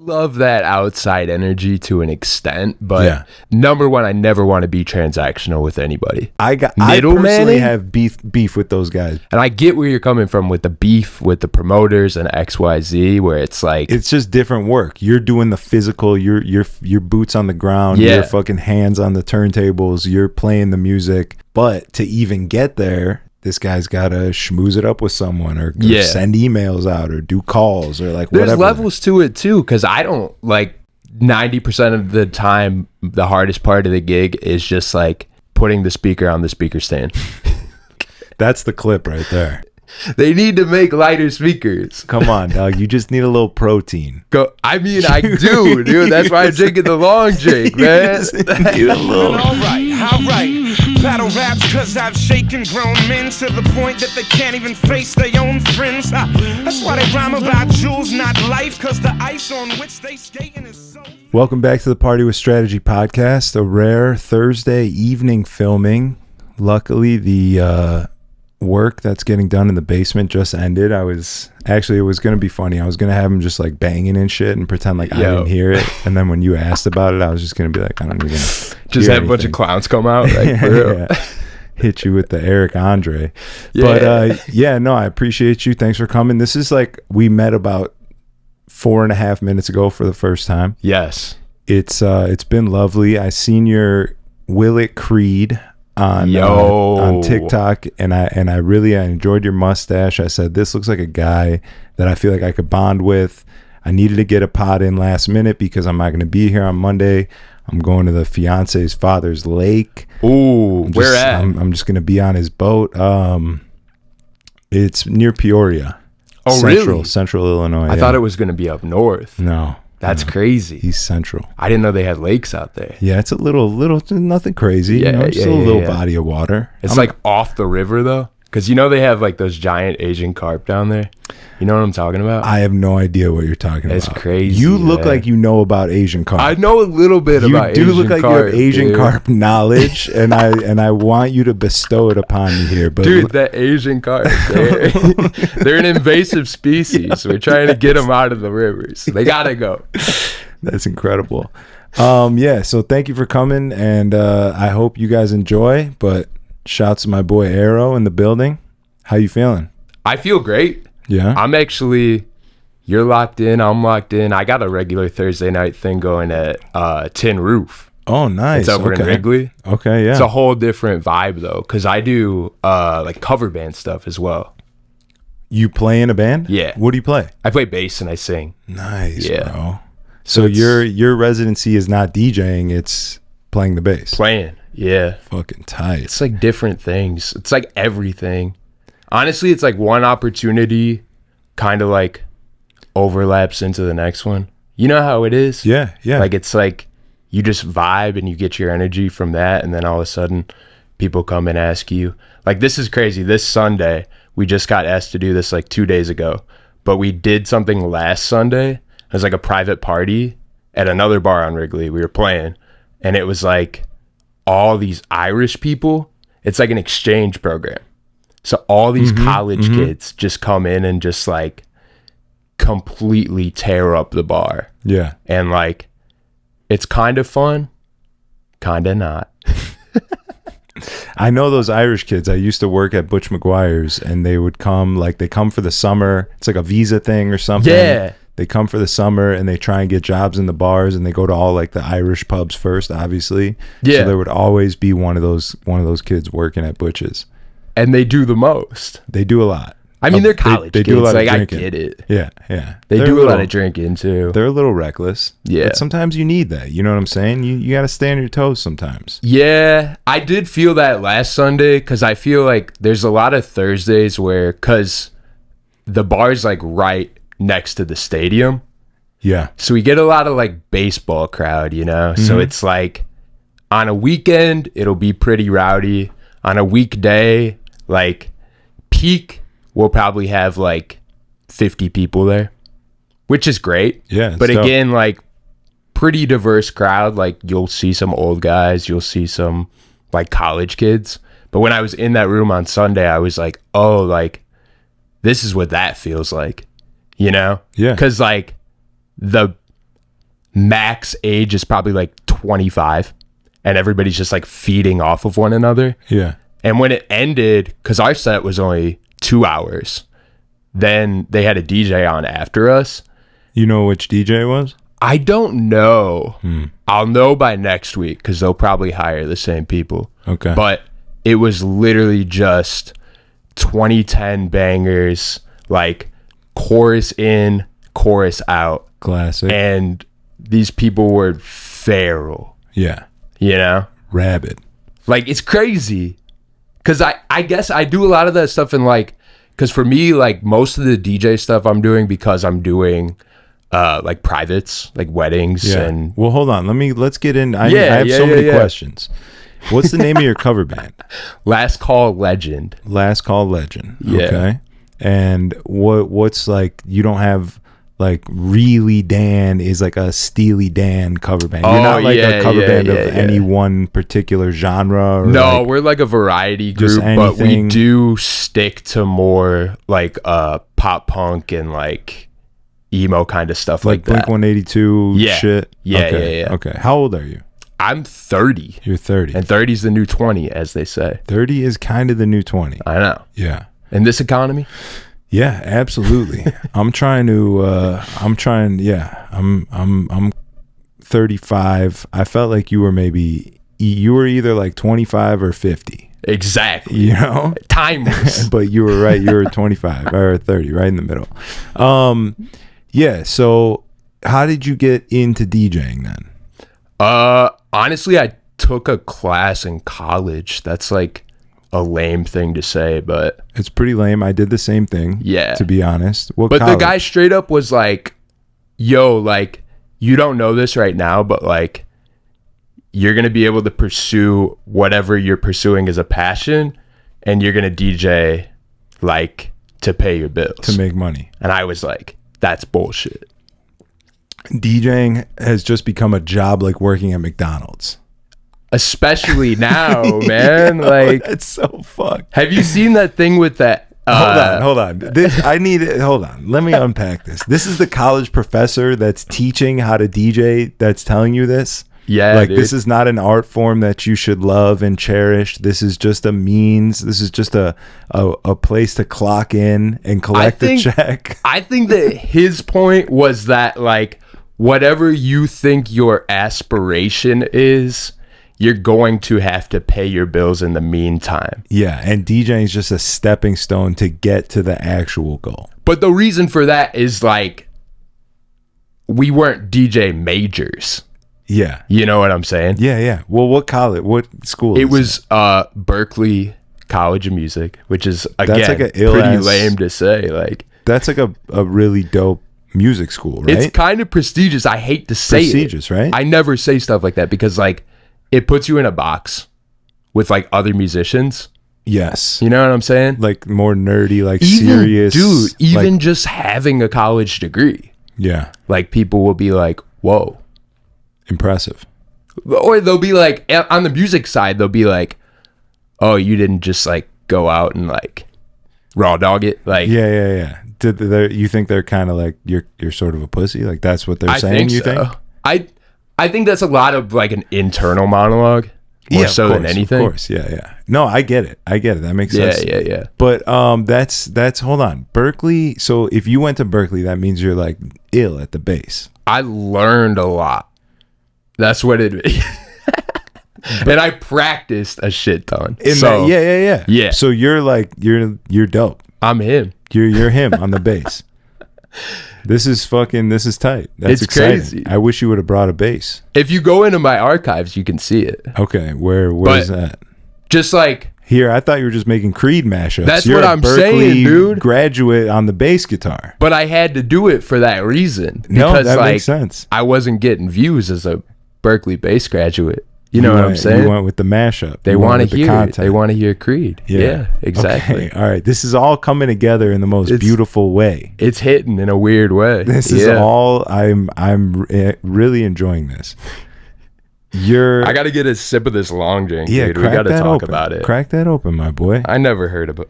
love that outside energy to an extent, but Yeah. number one, I never want to be transactional with anybody. I Middleman-y? personally have beef with those guys. And I get where you're coming from with the beef with the promoters and XYZ, where it's like, It's just different work. You're doing the physical, your boots on the ground, Yeah. your fucking hands on the turntables, you're playing the music. But to even get there, this guy's got to schmooze it up with someone or Yeah. send emails out or do calls or like there's whatever. levels to it too, because I don't like 90% of the time, the hardest part of the gig is just like putting the speaker on the speaker stand. That's the clip right there. They need to make lighter speakers. Come on, dog. You just need a little protein. I mean, I do, dude. That's why I'm drinking the long drink, man. Need a little. All right. Battle raps cause I've shaken grown men to the point that they can't even face their own friends. That's why they rhyme about jewels, not life, cause the ice on which they skating is so... Welcome back to the Party with Strategy podcast, a rare Thursday evening filming. Luckily, the work that's getting done in the basement just ended. It was going to be funny. I was going to have him just like banging and shit and pretend like I didn't hear it. And then when you asked about it, I was just going to be like, I don't even Just have a bunch of clowns come out. Like, for real. Yeah. Hit you with the Eric Andre. Yeah. But I appreciate you. Thanks for coming. This is like, we met about 4.5 minutes ago for the first time. Yes. It's been lovely. I seen your Will It Creed on TikTok, and I really enjoyed your mustache. I said, this looks like a guy that I feel like I could bond with. I needed to get a pod in last minute because I'm not going to be here on Monday. I'm going to the fiance's father's lake. Ooh, where at? I'm just going to be on his boat. It's near Peoria. Oh, really? Central Illinois. I thought it was going to be up north. No. That's crazy. He's central. I didn't know they had lakes out there. Yeah, it's a little, nothing crazy. Yeah, just a little body of water. It's like off the river though, because they have like those giant Asian carp down there. You know what I'm talking about? I have no idea what you're talking It's about. It's crazy. You look like you know about Asian carp. I know a little bit about Asian carp. You do look like you have Asian carp knowledge, and I want you to bestow it upon me here. But dude, that Asian carp, they're an invasive species. We're trying to get them out of the rivers. They gotta go. That's incredible. So thank you for coming, and I hope you guys enjoy. But shouts to my boy AIRRO in the building. How you feeling? I feel great. Yeah. You're locked in, I'm locked in. I got a regular Thursday night thing going at Tin Roof. Oh, nice. It's over in Wrigley. Okay, yeah. It's a whole different vibe though, because I do like cover band stuff as well. You play in a band? Yeah. What do you play? I play bass and I sing. Nice, Yeah. bro. So your residency is not DJing, it's playing the bass. Playing, yeah. Fucking tight. It's like different things. It's like everything. Honestly, it's like one opportunity kind of like overlaps into the next one. You know how it is? Yeah. Like it's like you just vibe and you get your energy from that, and then all of a sudden people come and ask you. Like, this is crazy. This Sunday, we just got asked to do this like 2 days ago, but we did something last Sunday. It was like a private party at another bar on Wrigley. We were playing, and it was like all these Irish people. It's like an exchange program. So all these college kids just come in and just like completely tear up the bar. Yeah. And like, it's kind of fun, kind of not. I know those Irish kids. I used to work at Butch McGuire's, and they would come, like, they come for the summer. It's like a visa thing or something. Yeah. They come for the summer, and they try and get jobs in the bars, and they go to all like the Irish pubs first, obviously. Yeah. So there would always be one of those kids working at Butch's. And they do the most. They do a lot. I mean, they're college they kids. do a lot Like, of I drinking. get it. Yeah. They They're do a lot of drinking too. They're a little reckless. Yeah. But sometimes you need that. You know what I'm saying? You got to stay on your toes sometimes. Yeah, I did feel that last Sunday, because I feel like there's a lot of Thursdays where, because the bar's like right next to the stadium. Yeah. So we get a lot of like baseball crowd, you know? So it's like on a weekend, it'll be pretty rowdy. On a weekday, like peak, we'll probably have like 50 people there, which is great. Yeah. But dope. again, like pretty diverse crowd. Like you'll see some old guys, you'll see some like college kids. But when I was in that room on Sunday, I was like, oh, like this is what that feels like, you know? Yeah. Because like max age is probably like 25, and everybody's just like feeding off of one another. Yeah. And when it ended, because our set was only 2 hours, then they had a DJ on after us. You know which DJ it was? I don't know. I'll know by next week because they'll probably hire the same people. Okay. But it was literally just 2010 bangers, like chorus in, chorus out. Classic. And these people were feral, Yeah. you know? Rabid. Like, it's crazy. Because I guess I do a lot of that stuff in like, because for me, like most of the DJ stuff I'm doing because I'm doing like privates, like weddings. Yeah. And Well, hold on. Let's get in. I Yeah, have yeah, so yeah, many yeah. questions. What's the name of your cover band? Last Call Legend. Last Call Legend. Yeah. Okay. And what's like, you don't have like Really Dan is like a Steely Dan cover band. You're not like a cover band of any one particular genre. Or No, like, we're like a variety just group, but we anything. do stick to more like pop punk and like emo kind of stuff like Blink that. 182 Yeah. shit. Yeah, Okay. yeah. Okay. How old are you? I'm 30, You're 30. and 30 is the new 20, as they say. 30 is kind of the new 20. I know. Yeah. In this economy, Yeah, absolutely. I'm 35. I felt like you were either like 25 or 50, exactly. you know? Timeless. But you were right. You were 25 or 30, right in the middle. Yeah. So how did you get into DJing then? Honestly, I took a class in college. That's like a lame thing to say, but It's pretty lame. I did the same thing. Yeah. To be honest. What but college? the guy straight up was like, yo, like, you don't know this right now, but like, you're going to be able to pursue whatever you're pursuing as a passion, and you're going to DJ like to pay your bills. to make money. And I was like, that's bullshit. DJing has just become a job like working at McDonald's. Especially now, man. Like, It's so fucked. have you seen that thing with that? Hold on. Hold on. Let me unpack this. This is the college professor that's teaching how to DJ that's telling you this. Yeah, like dude. this is not an art form that you should love and cherish. This is just a means. This is just a place to clock in and collect a check. I think that his point was that like whatever you think your aspiration is, you're going to have to pay your bills in the meantime. Yeah, and DJing is just a stepping stone to get to the actual goal. But the reason for that is like we weren't DJ majors. Yeah. You know what I'm saying? Yeah. Well, what college? What school? It is was Berkeley College of Music, which is again like a pretty ill-ass- lame to say. Like That's like a really dope music school, right? it's kind of prestigious. I hate to say Prestigious, it. right? I never say stuff like that because like it puts you in a box with like other musicians. Yes. You know what I'm saying? Like more nerdy, like Even, serious. dude, even like, just having a college degree, yeah, like people will be like, whoa. impressive. Or they'll be like, on the music side, they'll be like, oh, you didn't just like go out and like raw dog it. Like, Yeah. You think they're kind of like you're sort of a pussy? Like that's what they're I saying? think You so. think? I think that's a lot of like an internal monologue more of so course, than anything. Of course, yeah. No, I get it. That makes Yeah, sense. yeah. But that's hold on, Berkeley. So if you went to Berkeley, that means you're like ill at the base. I learned a lot. That's what it is. And I practiced a shit ton. Yeah. Yeah. So you're like you're dope. I'm him. You're him on the bass. This is tight. That's It's exciting. crazy. I wish you would have brought a bass. If you go into my archives, you can see it. Okay, where's that? Just like, Here, I thought you were just making Creed mashups. That's You're what a I'm Berkeley saying, dude. Graduate on the bass guitar. but I had to do it for that reason. No, Because that like, makes sense. I wasn't getting views as a Berkeley bass graduate. You know what I'm saying? You went with the mashup. They You went want with to the hear it. content. They want to hear Creed. Yeah, exactly. Okay, all right. This is all coming together in the most beautiful way. It's hitting in a weird way. This is all. I'm really enjoing this. I got to get a sip of this long drink, dude. We got to talk about it. Crack that open, my boy. I never heard of this.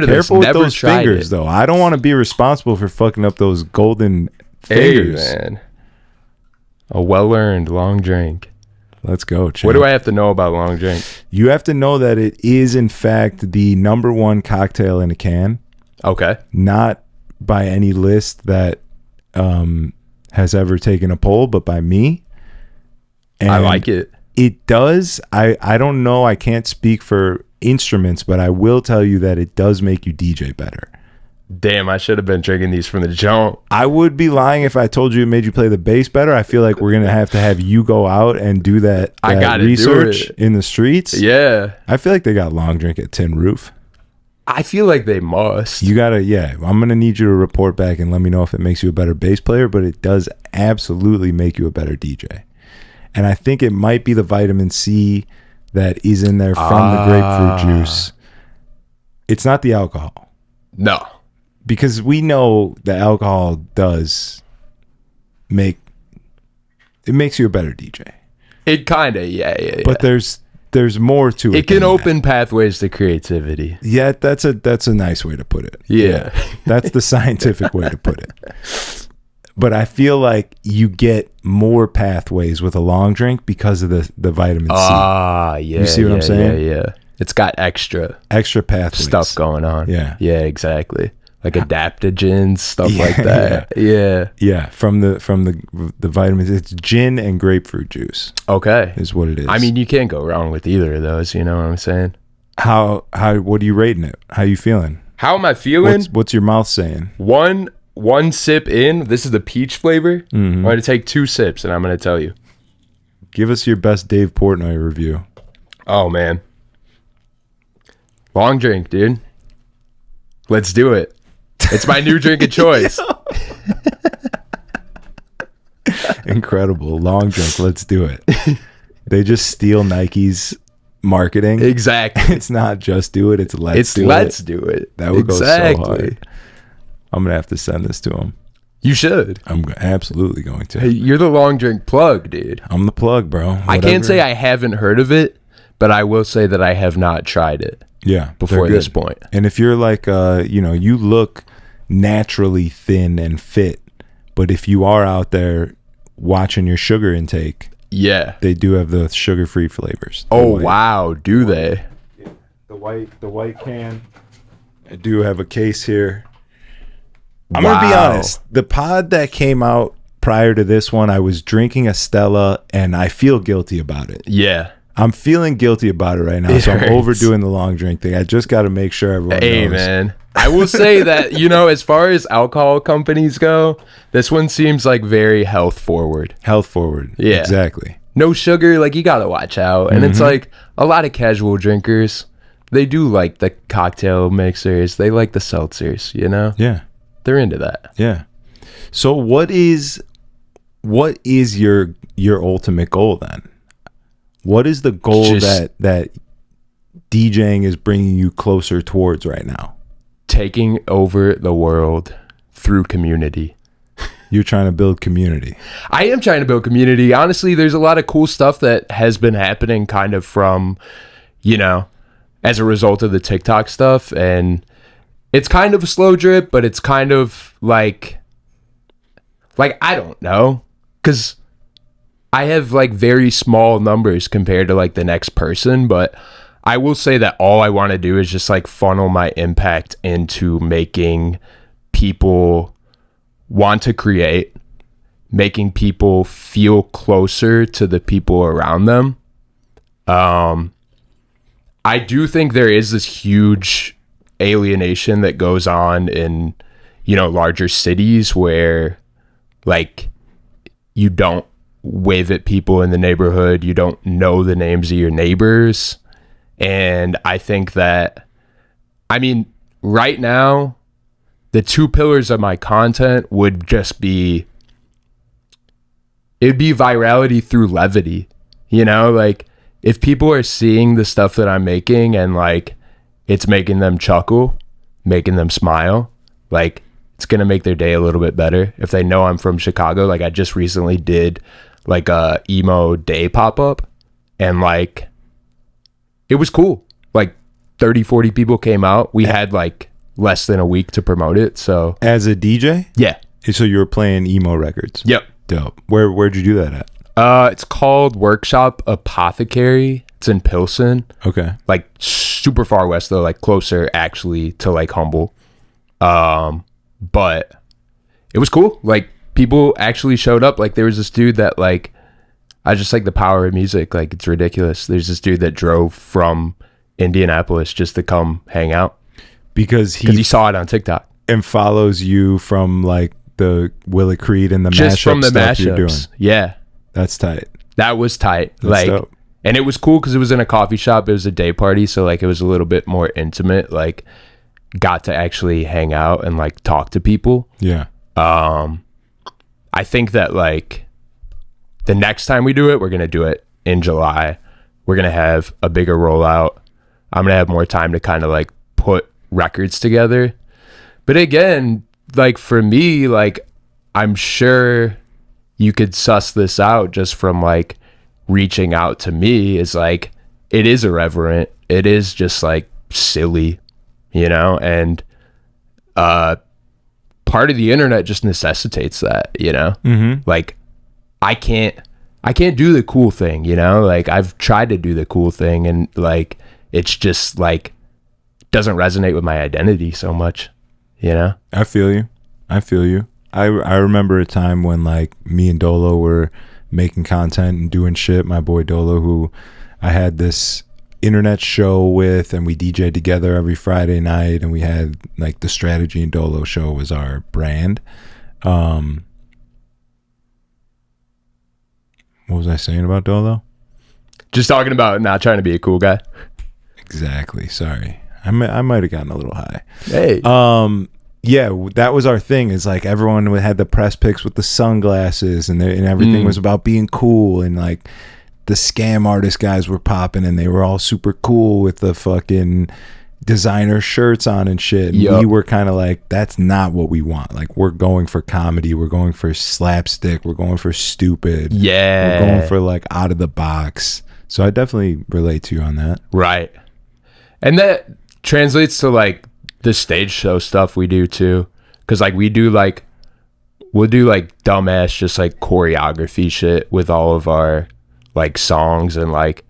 Careful with Never those tried fingers, it. though. I don't want to be responsible for fucking up those golden Hey, fingers. man. A well-earned long drink. Let's go, champ. What do I have to know about long drink? You have to know that it is, in fact, the #1 cocktail in a can. Okay. Not by any list that has ever taken a poll, but by me. And I like it. It does. I don't know. I can't speak for instruments, but I will tell you that it does make you DJ better. Damn, I should have been drinking these from the jump. I would be lying if I told you it made you play the bass better. I feel like we're going to have you go out and do that I gotta research do it. in the streets. Yeah. I feel like they got long drink at Tin Roof. I feel like they must. You got to, yeah. I'm going to need you to report back and let me know if it makes you a better bass player, but it does absolutely make you a better DJ. And I think it might be the vitamin C that is in there from the grapefruit juice. It's not the alcohol. No. Because we know the alcohol does makes you a better DJ. It kind of, yeah. But there's more to it. It can open pathways to creativity. Yeah, that's a nice way to put it. Yeah. That's the scientific way to put it. But I feel like you get more pathways with a long drink because of the vitamin C. Ah, yeah. You see what I'm saying? Yeah. It's got extra pathways. stuff going on. Yeah. Yeah, exactly. Like adaptogens, stuff Yeah, like that. Yeah. Yeah, from the vitamins. It's gin and grapefruit juice Okay. is what it is. I mean, you can't go wrong with either of those, you know what I'm saying? how what are you rating it? How you feeling? How am I feeling? What's your mouth saying? One sip in. This is the peach flavor. Mm-hmm. I'm going to take 2 sips and I'm going to tell you. Give us your best Dave Portnoy review. Oh, man. Long drink, dude. Let's do it. It's my new drink of choice. Incredible. Long drink. Let's do it. They just steal Nike's marketing. Exactly. It's not just do it. It's let's do it. That would go so hard. I'm going to have to send this to him. You should. I'm absolutely going to. Hey, you're the long drink plug, dude. I'm the plug, bro. I can't say I haven't heard of it, but I will say that I have not tried it. Yeah, before this point. And if you're like, you look naturally thin and fit, but if you are out there watching your sugar intake, yeah, they do have the sugar-free flavors. Wow, do they? The white can. I do have a case here. I'm gonna be honest. The pod that came out prior to this one, I was drinking a Stella, and I feel guilty about it. Yeah. I'm feeling guilty about it right now, so I'm overdoing the long drink thing. I just got to make sure everyone knows. Hey, man. I will say that, as far as alcohol companies go, this one seems like very health forward. Health forward. Yeah. Exactly. No sugar, like you got to watch out. And it's like a lot of casual drinkers, they do like the cocktail mixers. They like the seltzers, Yeah. They're into that. Yeah. So what is your ultimate goal then? What is the goal that DJing is bringing you closer towards right now? Taking over the world through community. You're trying to build community. I am trying to build community. Honestly, there's a lot of cool stuff that has been happening kind of from, as a result of the TikTok stuff. And it's kind of a slow drip, but it's kind of like I don't know. Because I have like very small numbers compared to like the next person, but I will say that all I want to do is just like funnel my impact into making people want to create, making people feel closer to the people around them. I do think there is this huge alienation that goes on in, larger cities where like you don't wave at people in the neighborhood, you don't know the names of your neighbors. And I think that, right now, the 2 pillars of my content would just be, it'd be virality through levity. Like if people are seeing the stuff that I'm making and like it's making them chuckle, making them smile, like it's gonna make their day a little bit better. If they know I'm from Chicago, like I just recently did like a emo day pop-up and like it was cool. Like 30-40 people came out. We had like less than a week to promote it. So as a DJ? Yeah. So you were playing emo records? Yep. Dope. Where'd you do that at? It's called Workshop Apothecary. It's in Pilsen. Okay. Like super far west though, like closer actually to like Humble. But it was cool. Like people actually showed up. Like there was this dude that like, I just like the power of music. Like it's ridiculous. There's this dude that drove from Indianapolis just to come hang out because he saw it on TikTok and follows you from like the Will It Creed and the just mashup from the stuff mashups. you're doing. Yeah, that's tight. That was tight. That's like dope. And it was cool because it was in a coffee shop. It was a day party, so like it was a little bit more intimate. Like got to actually hang out and like talk to people. Yeah. I think that like the next time we do it, we're gonna do it in July. We're gonna have a bigger rollout. I'm gonna have more time to kind of like put records together. But again, like for me, like I'm sure you could suss this out just from like reaching out to me is like it is irreverent. It is just like silly, you know, and part of the internet just necessitates that, you know. Like I can't do the cool thing, you know. Like I've tried to do the cool thing and like it's just like doesn't resonate with my identity so much, you know. I feel you. I remember a time when like me and Dolo were making content and doing shit. My boy Dolo, who I had this internet show with, and we DJed together every Friday night, and we had like the Strategy and Dolo show was our brand. What was I saying about Dolo? Just talking about not trying to be a cool guy. Exactly. Sorry. I might have gotten a little high. Hey. Yeah, that was our thing. Is like everyone had the press pics with the sunglasses, and everything was about being cool, and like the scam artist guys were popping, and they were all super cool with the fucking designer shirts on and shit. And we were kind of like, that's not what we want. Like we're going for comedy, we're going for slapstick, we're going for stupid. Yeah, we're going for like out of the box. So I definitely relate to you on that. Right, and that translates to like the stage show stuff we do too, because like we'll do like dumbass just like choreography shit with all of our like songs, and like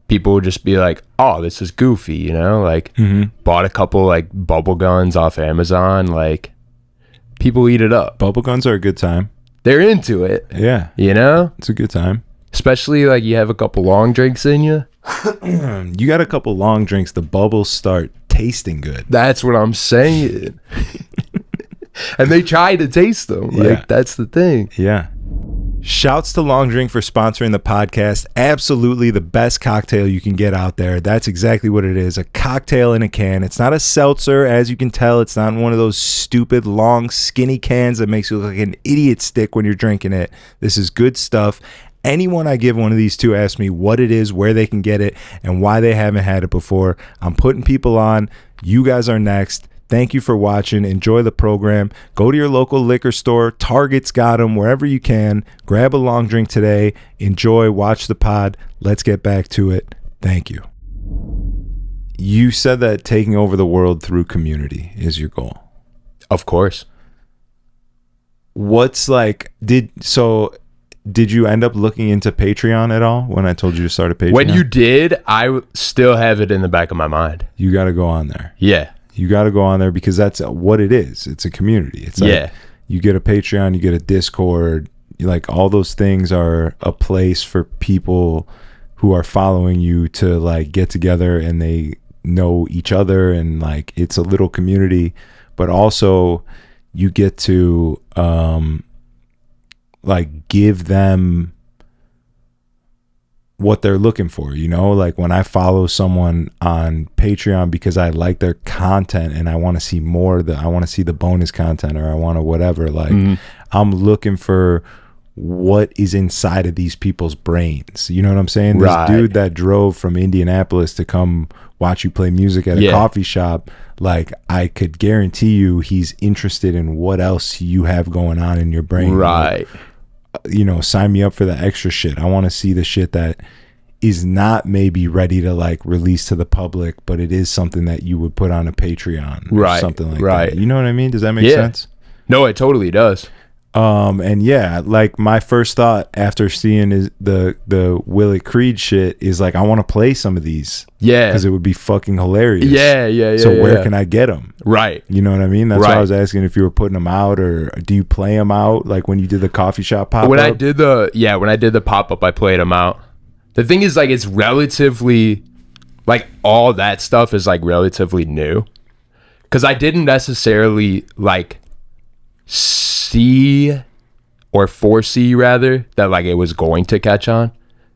people would just be like, oh, this is goofy, you know. Like bought a couple like bubble guns off Amazon. Like people eat it up. Bubble guns are a good time. They're into it. Yeah, you know, it's a good time, especially like you have a couple long drinks in you. You got a couple long drinks, the bubbles start tasting good. That's what I'm saying. And they try to taste them. Like that's the thing. Yeah. Shouts to Long Drink for sponsoring the podcast. Absolutely the best cocktail you can get out there. That's exactly what it is. A cocktail in a can. It's not a seltzer, as you can tell. It's not one of those stupid, long, skinny cans that makes you look like an idiot stick when you're drinking it. This is good stuff. Anyone I give one of these to ask me what it is, where they can get it, and why they haven't had it before. I'm putting people on. You guys are next. Thank you for watching. Enjoy the program. Go to your local liquor store. Target's got them. Wherever you can. Grab a long drink today. Enjoy. Watch the pod. Let's get back to it. Thank you. You said that taking over the world through community is your goal. Of course. What's like, did you end up looking into Patreon at all when I told you to start a Patreon? When you did, I still have it in the back of my mind. You got to go on there. Yeah. You got to go on there because that's what it is. It's a community. It's like you get a Patreon, you get a Discord. Like all those things are a place for people who are following you to like get together and they know each other, and like it's a little community, but also you get to like give them what they're looking for, you know. Like when I follow someone on Patreon because I like their content and I want to see more, I want to see the bonus content, or I want to whatever, like I'm looking for what is inside of these people's brains, you know what I'm saying? This dude that drove from Indianapolis to come watch you play music at a coffee shop, like I could guarantee you he's interested in what else you have going on in your brain. Right. Like, you know, sign me up for the extra shit. I want to see the shit that is not maybe ready to like release to the public, but it is something that you would put on a Patreon or something like that. You know what I mean? Does that make sense? No, it totally does. And yeah, like my first thought after seeing the Willie Creed shit is like, I want to play some of these. Yeah. Because it would be fucking hilarious. Yeah. So where can I get them? Right. You know what I mean? That's why I was asking if you were putting them out, or do you play them out? Like when you did the coffee shop pop-up? When I did the pop-up, I played them out. The thing is, like, it's relatively, like, all that stuff is, like, relatively new. Because I didn't necessarily, like, see or foresee, rather, that, like, it was going to catch on,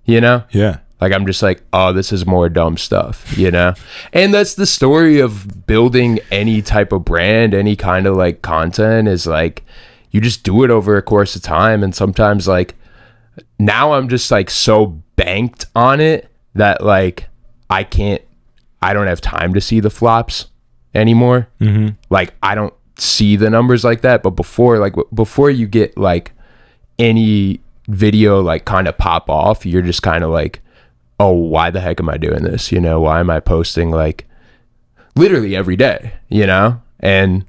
you know? Yeah. Like, I'm just like, oh, this is more dumb stuff, you know? And that's the story of building any type of brand, any kind of, like, content, is, like, you just do it over a course of time. And sometimes, like, now I'm just, like, so banked on it that, like, I don't have time to see the flops anymore. Mm-hmm. Like, I don't see the numbers like that. But before you get, like, any video, like, kind of pop off, you're just kind of like, oh, why the heck am I doing this? You know, why am I posting, like, literally every day, you know? And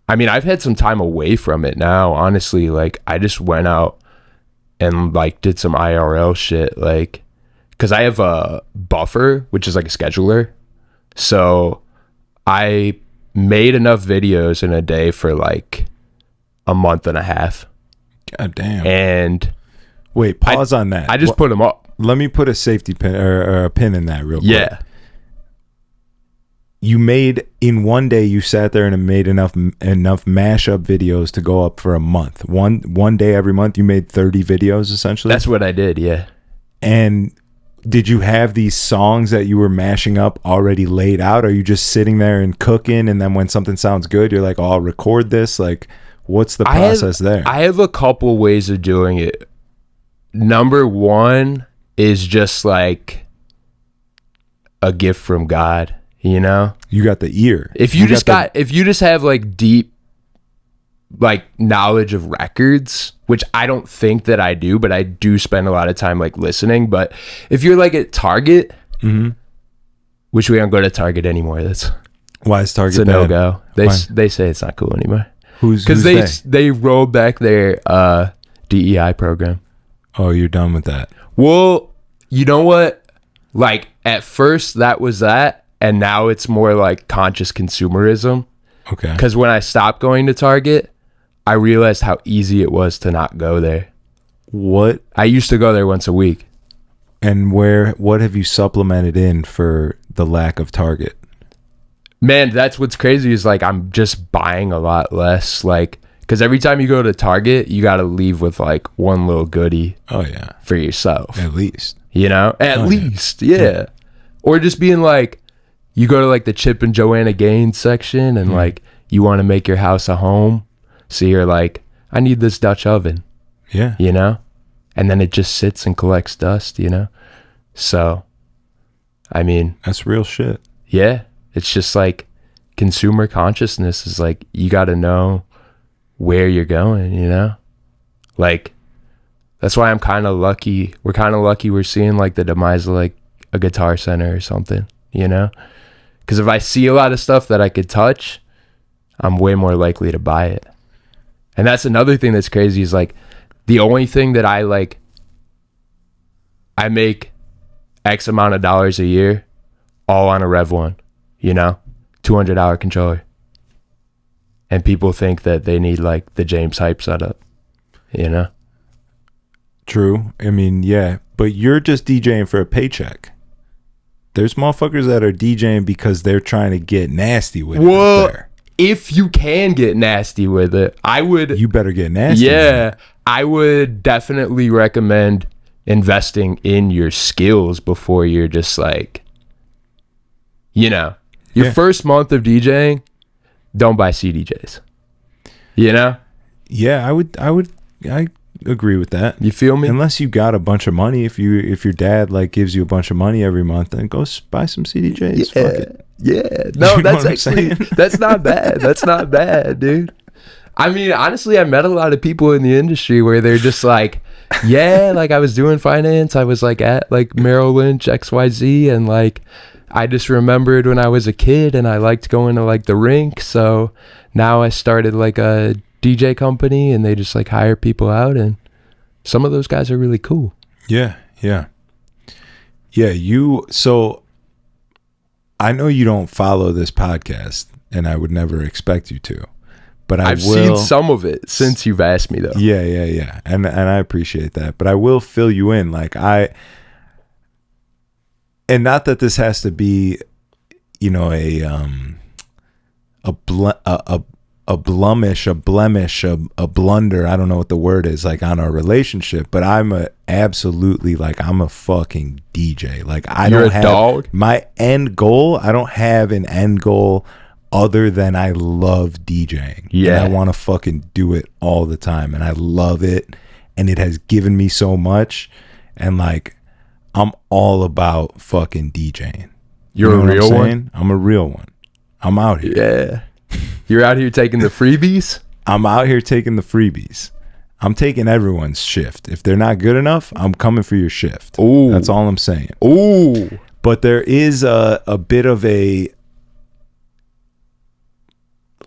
I mean, I've had some time away from it now, honestly. Like, I just went out and, like, did some IRL shit, like, because I have a Buffer, which is like a scheduler. So I made enough videos in a day for, like, a month and a half. God damn. And wait, pause on that. I just put them up. Let me put a safety pin or a pin in that real quick. Yeah. You made, in one day, you sat there and made enough mashup videos to go up for a month. One day every month, you made 30 videos, essentially? That's what I did, yeah. And did you have these songs that you were mashing up already laid out? Or are you just sitting there and cooking, and then when something sounds good, you're like, oh, I'll record this? Like, what's the process there? I have a couple ways of doing it. Number one is just, like, a gift from God. You know, you got the ear. If you just have, like, deep, like, knowledge of records, which I don't think that I do, but I do spend a lot of time, like, listening. But if you're, like, at Target, which we don't go to Target anymore, why is Target? It's a no-go. They say it's not cool anymore. Because they rolled back their DEI program. Oh, you're done with that. Well, you know what? Like, at first that was that. And now it's more like conscious consumerism. Okay. Because when I stopped going to Target, I realized how easy it was to not go there. What? I used to go there once a week. And what have you supplemented in for the lack of Target? Man, that's what's crazy is, like, I'm just buying a lot less. Like, because every time you go to Target, you got to leave with, like, one little goodie. Oh, yeah. For yourself. At least. You know? At least. Yeah. Or just being like, you go to, like, the Chip and Joanna Gaines section, and like, you want to make your house a home. So you're like, I need this Dutch oven. Yeah. You know? And then it just sits and collects dust, you know? So, I mean, that's real shit. Yeah. It's just like consumer consciousness is like, you got to know where you're going, you know? Like, that's why I'm kind of lucky. We're kind of lucky we're seeing, like, the demise of, like, a Guitar Center or something, you know? Because if I see a lot of stuff that I could touch, I'm way more likely to buy it. And that's another thing that's crazy is, like, the only thing that I make X amount of dollars a year, all on a Rev 1, you know? $200 controller. And people think that they need, like, the James Hype setup, you know? True. I mean, yeah. But you're just DJing for a paycheck. There's motherfuckers that are DJing because they're trying to get nasty with it. Well, if you can get nasty with it, I would. You better get nasty. Yeah, I would definitely recommend investing in your skills before you're just like, you know, your first month of DJing, don't buy CDJs. You know? Yeah, I agree with that. You feel me? Unless you got a bunch of money, if your dad, like, gives you a bunch of money every month, then go buy some CDJs. Yeah, fuck it. Yeah. No, you that's actually that's not bad. That's not bad, dude. I mean, honestly, I met a lot of people in the industry where they're just like, yeah, like, I was doing finance, I was, like, at, like, Merrill Lynch XYZ, and, like, I just remembered when I was a kid and I liked going to, like, the rink, so now I started, like, a DJ company and they just like hire people out, and some of those guys are really cool. Yeah. So I know you don't follow this podcast, and I would never expect you to, but I've seen some of it since you've asked me though. Yeah. And I appreciate that, but I will fill you in. Like and not that this has to be, you know, a blemish, a blunder. I don't know what the word is, like, on our relationship, but I'm a fucking DJ. Like, You're a dog? My end goal. I don't have an end goal other than I love DJing. Yeah. And I want to fucking do it all the time. And I love it. And it has given me so much. And like, I'm all about fucking DJing. You're a real one? I'm a real one. I'm out here. Yeah. You're out here taking the freebies? I'm out here taking the freebies. I'm taking everyone's shift. If they're not good enough, I'm coming for your shift. Ooh. That's all I'm saying. Ooh. But there is a bit of a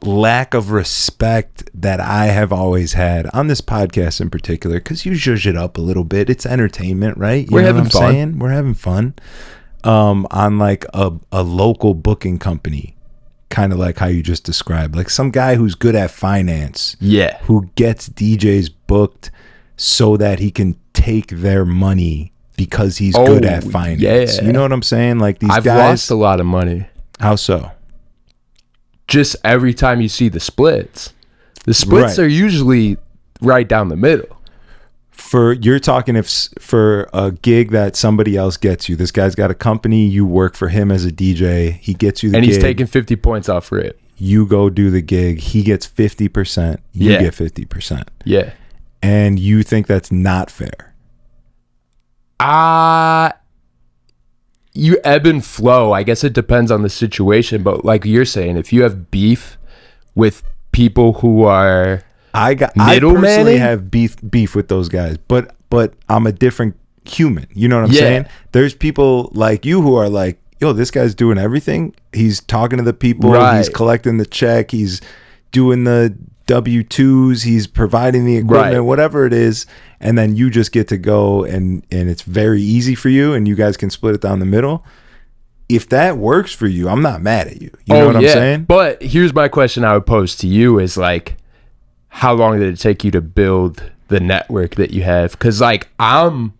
lack of respect that I have always had on this podcast in particular, because you zhuzh it up a little bit. It's entertainment, right? We're having fun. We're having fun. On like a local booking company, kind of like how you just described, like some guy who's good at finance, Yeah. who gets DJs booked so that he can take their money because he's good at finance. Yeah. You know what I'm saying? Like, these I've guys. lost a lot of money. How so? Just every time you see the splits. The splits Right. are usually right down the middle. You're talking for a gig that somebody else gets you. This guy's got a company. You work for him as a DJ. He gets you the And gig. he's taking 50 points off for it. You go do the gig. He gets 50%. You Yeah. get 50%. Yeah. And you think that's not fair. You ebb and flow. I guess it depends on the situation. But like you're saying, if you have beef with people who are I personally have beef with those guys, but I'm a different human. You know what I'm saying? There's people like you who are like, yo, this guy's doing everything. He's talking to the people. Right. He's collecting the check. He's doing the W-2s. He's providing the equipment, Right. whatever it is. And then you just get to go and it's very easy for you and you guys can split it down the middle. If that works for you, I'm not mad at you. You know what I'm saying? But here's my question I would pose to you is like, how long did it take you to build the network that you have? Because like, I'm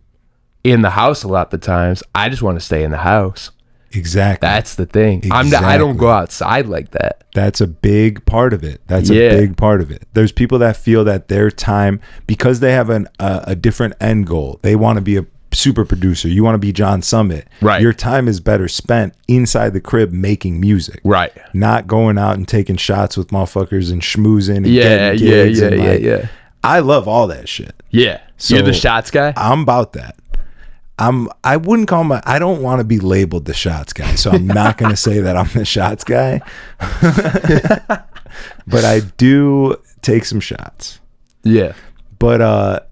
in the house a lot of the times. I just want to stay in the house. Exactly. That's the thing. Exactly. I don't go outside like that. That's a big part of it. That's a big part of it. There's people that feel that their time, because they have a different end goal, they want to be a super producer. You want to be John Summit. Right. Your time is better spent inside the crib making music. Right. Not going out and taking shots with motherfuckers and schmoozing and getting gigs and like, I love all that shit. Yeah. So You're the shots guy? I'm about that. I wouldn't call I don't want to be labeled the shots guy, so I'm not going to say that I'm the shots guy. But I do take some shots. Yeah. But I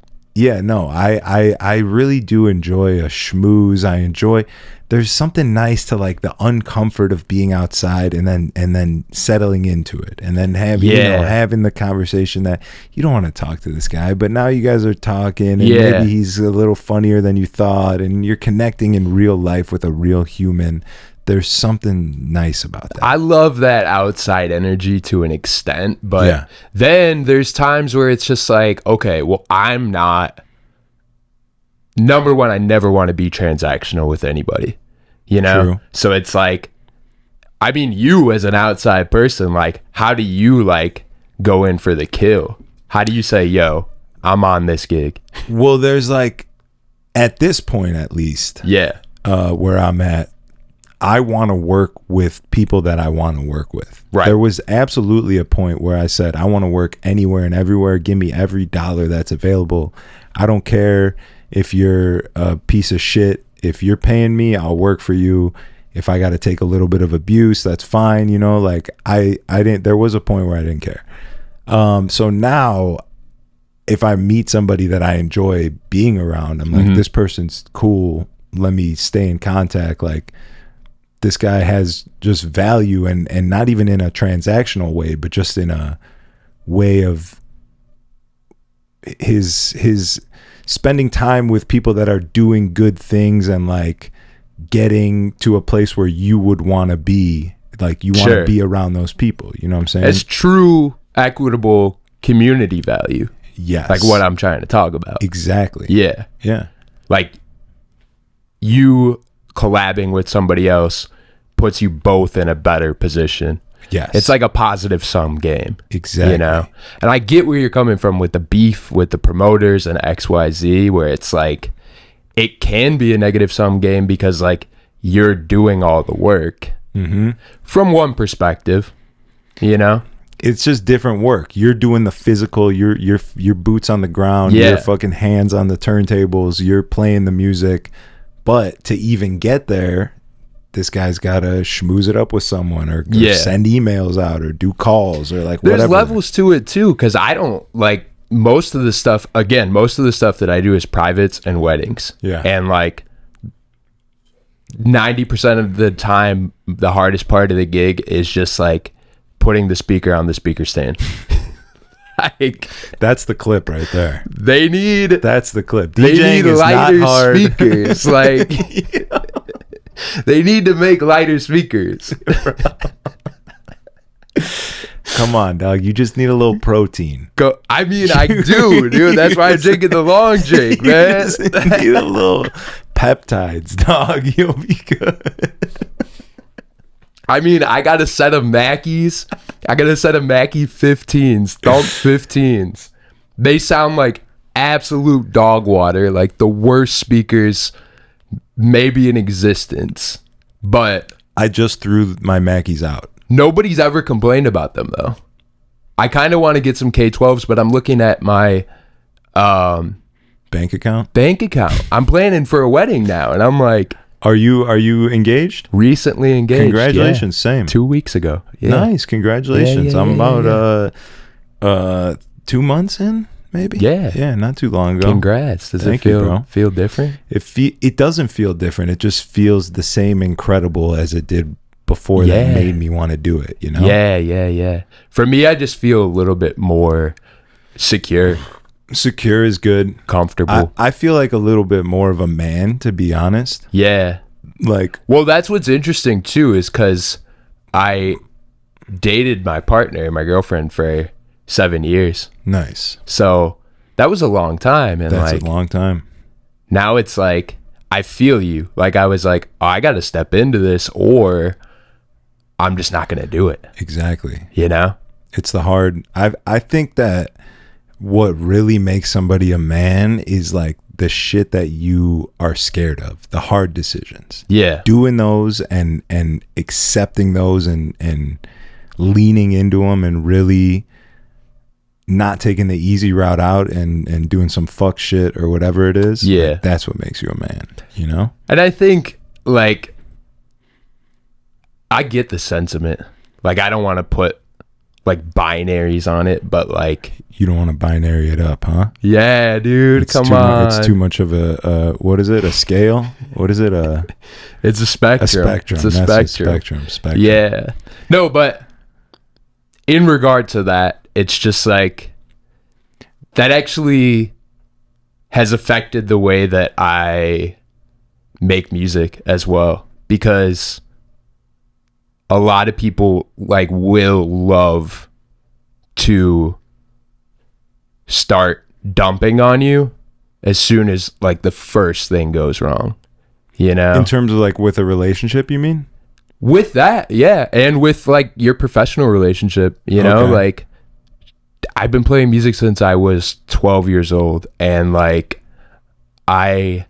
really do enjoy a schmooze. There's something nice to like the uncomfort of being outside and then settling into it and then having the conversation that you don't want to talk to this guy, but now you guys are talking and maybe he's a little funnier than you thought and you're connecting in real life with a real human. There's something nice about that. I love that outside energy to an extent, but then there's times where it's just like, okay, well, I'm not. Number one, I never want to be transactional with anybody, you know? True. So it's like, I mean, you as an outside person, like, how do you like go in for the kill? How do you say, yo, I'm on this gig? Well, there's like, at this point at least, where I'm at, I want to work with people that I want to work with. Right. There was absolutely a point where I said, I want to work anywhere and everywhere. Give me every dollar that's available. I don't care if you're a piece of shit. If you're paying me, I'll work for you. If I got to take a little bit of abuse, that's fine. You know, like I didn't, there was a point where I didn't care. So now if I meet somebody that I enjoy being around, I'm like, this person's cool. Let me stay in contact. Like, this guy has just value and not even in a transactional way, but just in a way of his spending time with people that are doing good things and like getting to a place where you would want to be, like you want to be around those people, you know what I'm saying? It's true equitable community value. Yes. Like what I'm trying to talk about. Exactly. Yeah. Yeah. Like you collabing with somebody else puts you both in a better position. Yes. It's like a positive sum game. Exactly. You know? And I get where you're coming from with the beef with the promoters and XYZ, where it's like it can be a negative sum game because like you're doing all the work from one perspective, you know? It's just different work. You're doing the physical, your boots on the ground, your fucking hands on the turntables, you're playing the music. But to even get there, this guy's got to schmooze it up with someone or send emails out or do calls or like There's whatever. levels to it too, because I don't like most of the stuff that I do is privates and weddings. Yeah. And like 90% of the time, the hardest part of the gig is just like putting the speaker on the speaker stand. Like, that's the clip right there. That's the clip. They DJing need is lighter not hard. speakers. Like, they need to make lighter speakers. Come on, dog. You just need a little protein. I mean, I do, dude. That's why I'm drinking the long drink, man. You just need a little peptides, dog. You'll be good. I mean, I got a set of Mackies. I got a set of Mackie 15s, Thump 15s. They sound like absolute dog water, like the worst speakers maybe in existence. But I just threw my Mackies out. Nobody's ever complained about them, though. I kind of want to get some K12s, but I'm looking at my bank account. I'm planning for a wedding now, and I'm like, Are you engaged? Recently engaged. Congratulations, same. 2 weeks ago. Yeah. Nice, congratulations. I'm about 2 months in, maybe. Yeah, not too long ago. Congrats. Does Thank it you, bro. feel different? It doesn't feel different. It just feels the same incredible as it did before. That made me want to do it, you know? Yeah. For me, I just feel a little bit more secure. Secure is good. Comfortable. I feel like a little bit more of a man, to be honest. Yeah. Like, well, that's what's interesting too, is because I dated my girlfriend for 7 years. Nice. So that was a long time. And that's like, a long time. Now it's like, I feel you. Like I was like, oh, I got to step into this or I'm just not going to do it. Exactly. You know? It's the hard. I think that what really makes somebody a man is like the shit that you are scared of, the hard decisions. Yeah. Doing those and accepting those and leaning into them and really not taking the easy route out and doing some fuck shit or whatever it is. Yeah. Like, that's what makes you a man, you know? And I think like I get the sentiment. Like I don't want to put like binaries on it, but like you don't want to binary it up, huh? Yeah, dude. It's come on. It's too much of a what is it? A scale? What is it? It's a spectrum. It's a spectrum. Yeah. No, but in regard to that, it's just like that actually has affected the way that I make music as well, because a lot of people like will love to start dumping on you as soon as like the first thing goes wrong, you know? In terms of like with a relationship, you mean? With that, yeah. And with like your professional relationship, you know, like I've been playing music since I was 12 years old, and like I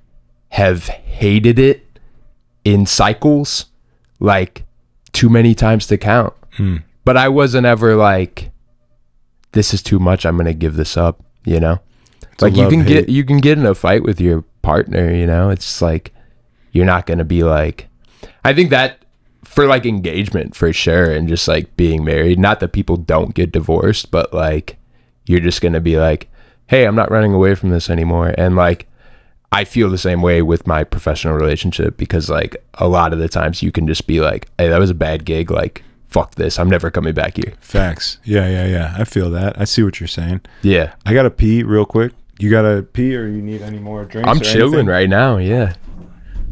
have hated it in cycles, like too many times to count. But I wasn't ever like, this is too much, I'm gonna give this up, you know? It's like you can get in a fight with your partner, you know? It's like you're not gonna be like, I think that for like engagement for sure, and just like being married, not that people don't get divorced, but like you're just gonna be like, hey, I'm not running away from this anymore. And like I feel the same way with my professional relationship, because like a lot of the times you can just be like, hey, that was a bad gig, like fuck this, I'm never coming back here. Facts. Yeah. I feel that. I see what you're saying. Yeah. I gotta pee real quick. You gotta pee, or you need any more drinks? I'm or chilling anything? right now. Yeah.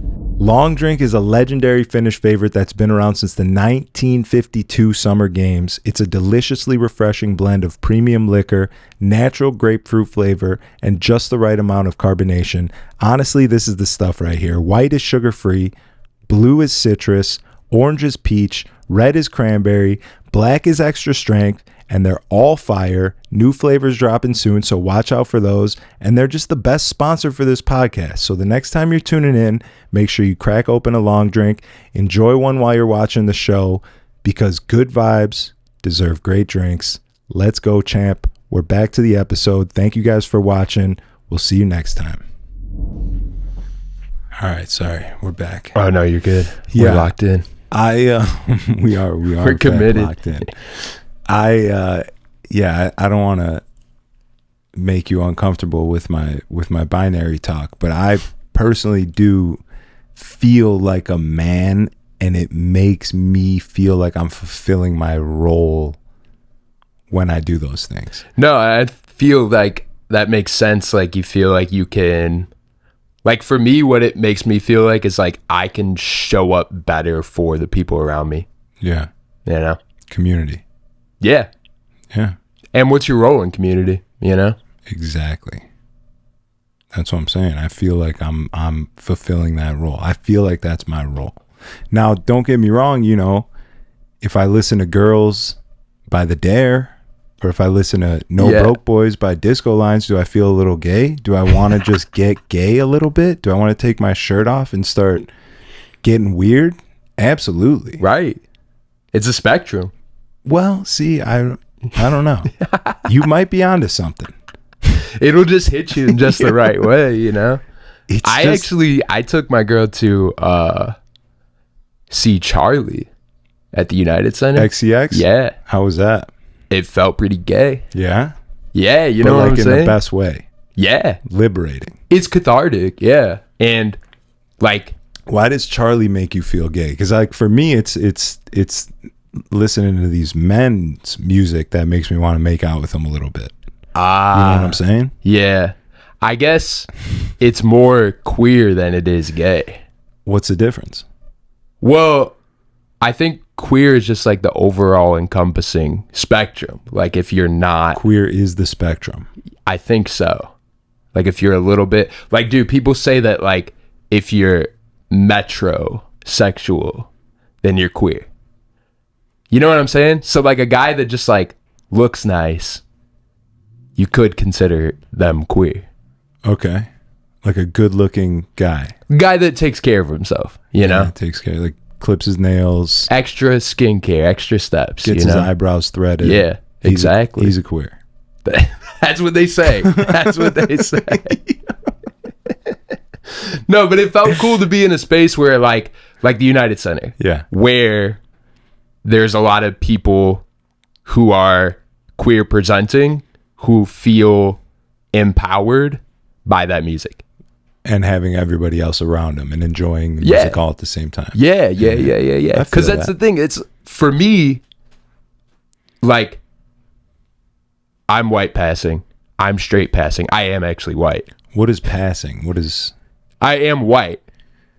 Long Drink is a legendary Finnish favorite that's been around since the 1952 Summer Games. It's a deliciously refreshing blend of premium liquor, natural grapefruit flavor, and just the right amount of carbonation. Honestly, this is the stuff right here. White is sugar-free, blue is citrus, orange is peach, red is cranberry, black is extra strength, and they're all fire. New flavors dropping soon, so watch out for those. And they're just the best sponsor for this podcast. So the next time you're tuning in, make sure you crack open a Long Drink. Enjoy one while you're watching the show, because good vibes deserve great drinks. Let's go, champ. We're back to the episode. Thank you guys for watching. We'll see you next time. All right, sorry. We're back. Oh, no, you're good. Yeah. We're locked in. We are We're committed. locked in. I don't want to make you uncomfortable with my binary talk, but I personally do feel like a man, and it makes me feel like I'm fulfilling my role when I do those things. No, I feel like that makes sense. Like, you feel like you can, like, for me, what it makes me feel like is like I can show up better for the people around me. Yeah. You know? Community. Yeah. Yeah. And what's your role in community? You know? Exactly. That's what I'm saying. I feel like I'm fulfilling that role. I feel like that's my role. Now, don't get me wrong, you know, if I listen to Girls by The Dare, or if I listen to No Broke Boys by Disco Lines, do I feel a little gay? Do I want to just get gay a little bit? Do I want to take my shirt off and start getting weird? Absolutely. Right. It's a spectrum. Well, see, I don't know. You might be onto something. It'll just hit you in just the right way, you know? I took my girl to see Charlie at the United Center. XCX? Yeah. How was that? It felt pretty gay. Yeah? Yeah, you But know like what I'm in saying? the best way. Yeah. Liberating. It's cathartic, yeah. And like, why does Charlie make you feel gay? Because like for me, it's listening to these men's music that makes me want to make out with them a little bit. You know what I'm saying? Yeah. I guess it's more queer than it is gay. What's the difference? Well, I think queer is just like the overall encompassing spectrum. Like, if you're not... Queer is the spectrum. I think so. Like, if you're a little bit... Like, dude, people say that, like, if you're metrosexual, then you're queer. You know what I'm saying? So, like, a guy that just, like, looks nice, you could consider them queer. Okay. Like a good-looking guy. Guy that takes care of himself, you know? Takes care, like clips his nails. Extra skincare, extra steps. Gets his eyebrows threaded. Yeah, exactly. He's a queer. That's what they say. That's what they say. No, but it felt cool to be in a space where like the United Center. Yeah. Where there's a lot of people who are queer presenting who feel empowered by that music. And having everybody else around him and enjoying the music all at the same time. Yeah. Because that's the thing. It's, for me, like, I'm white passing. I'm straight passing. I am actually white. What is passing? What is... I am white,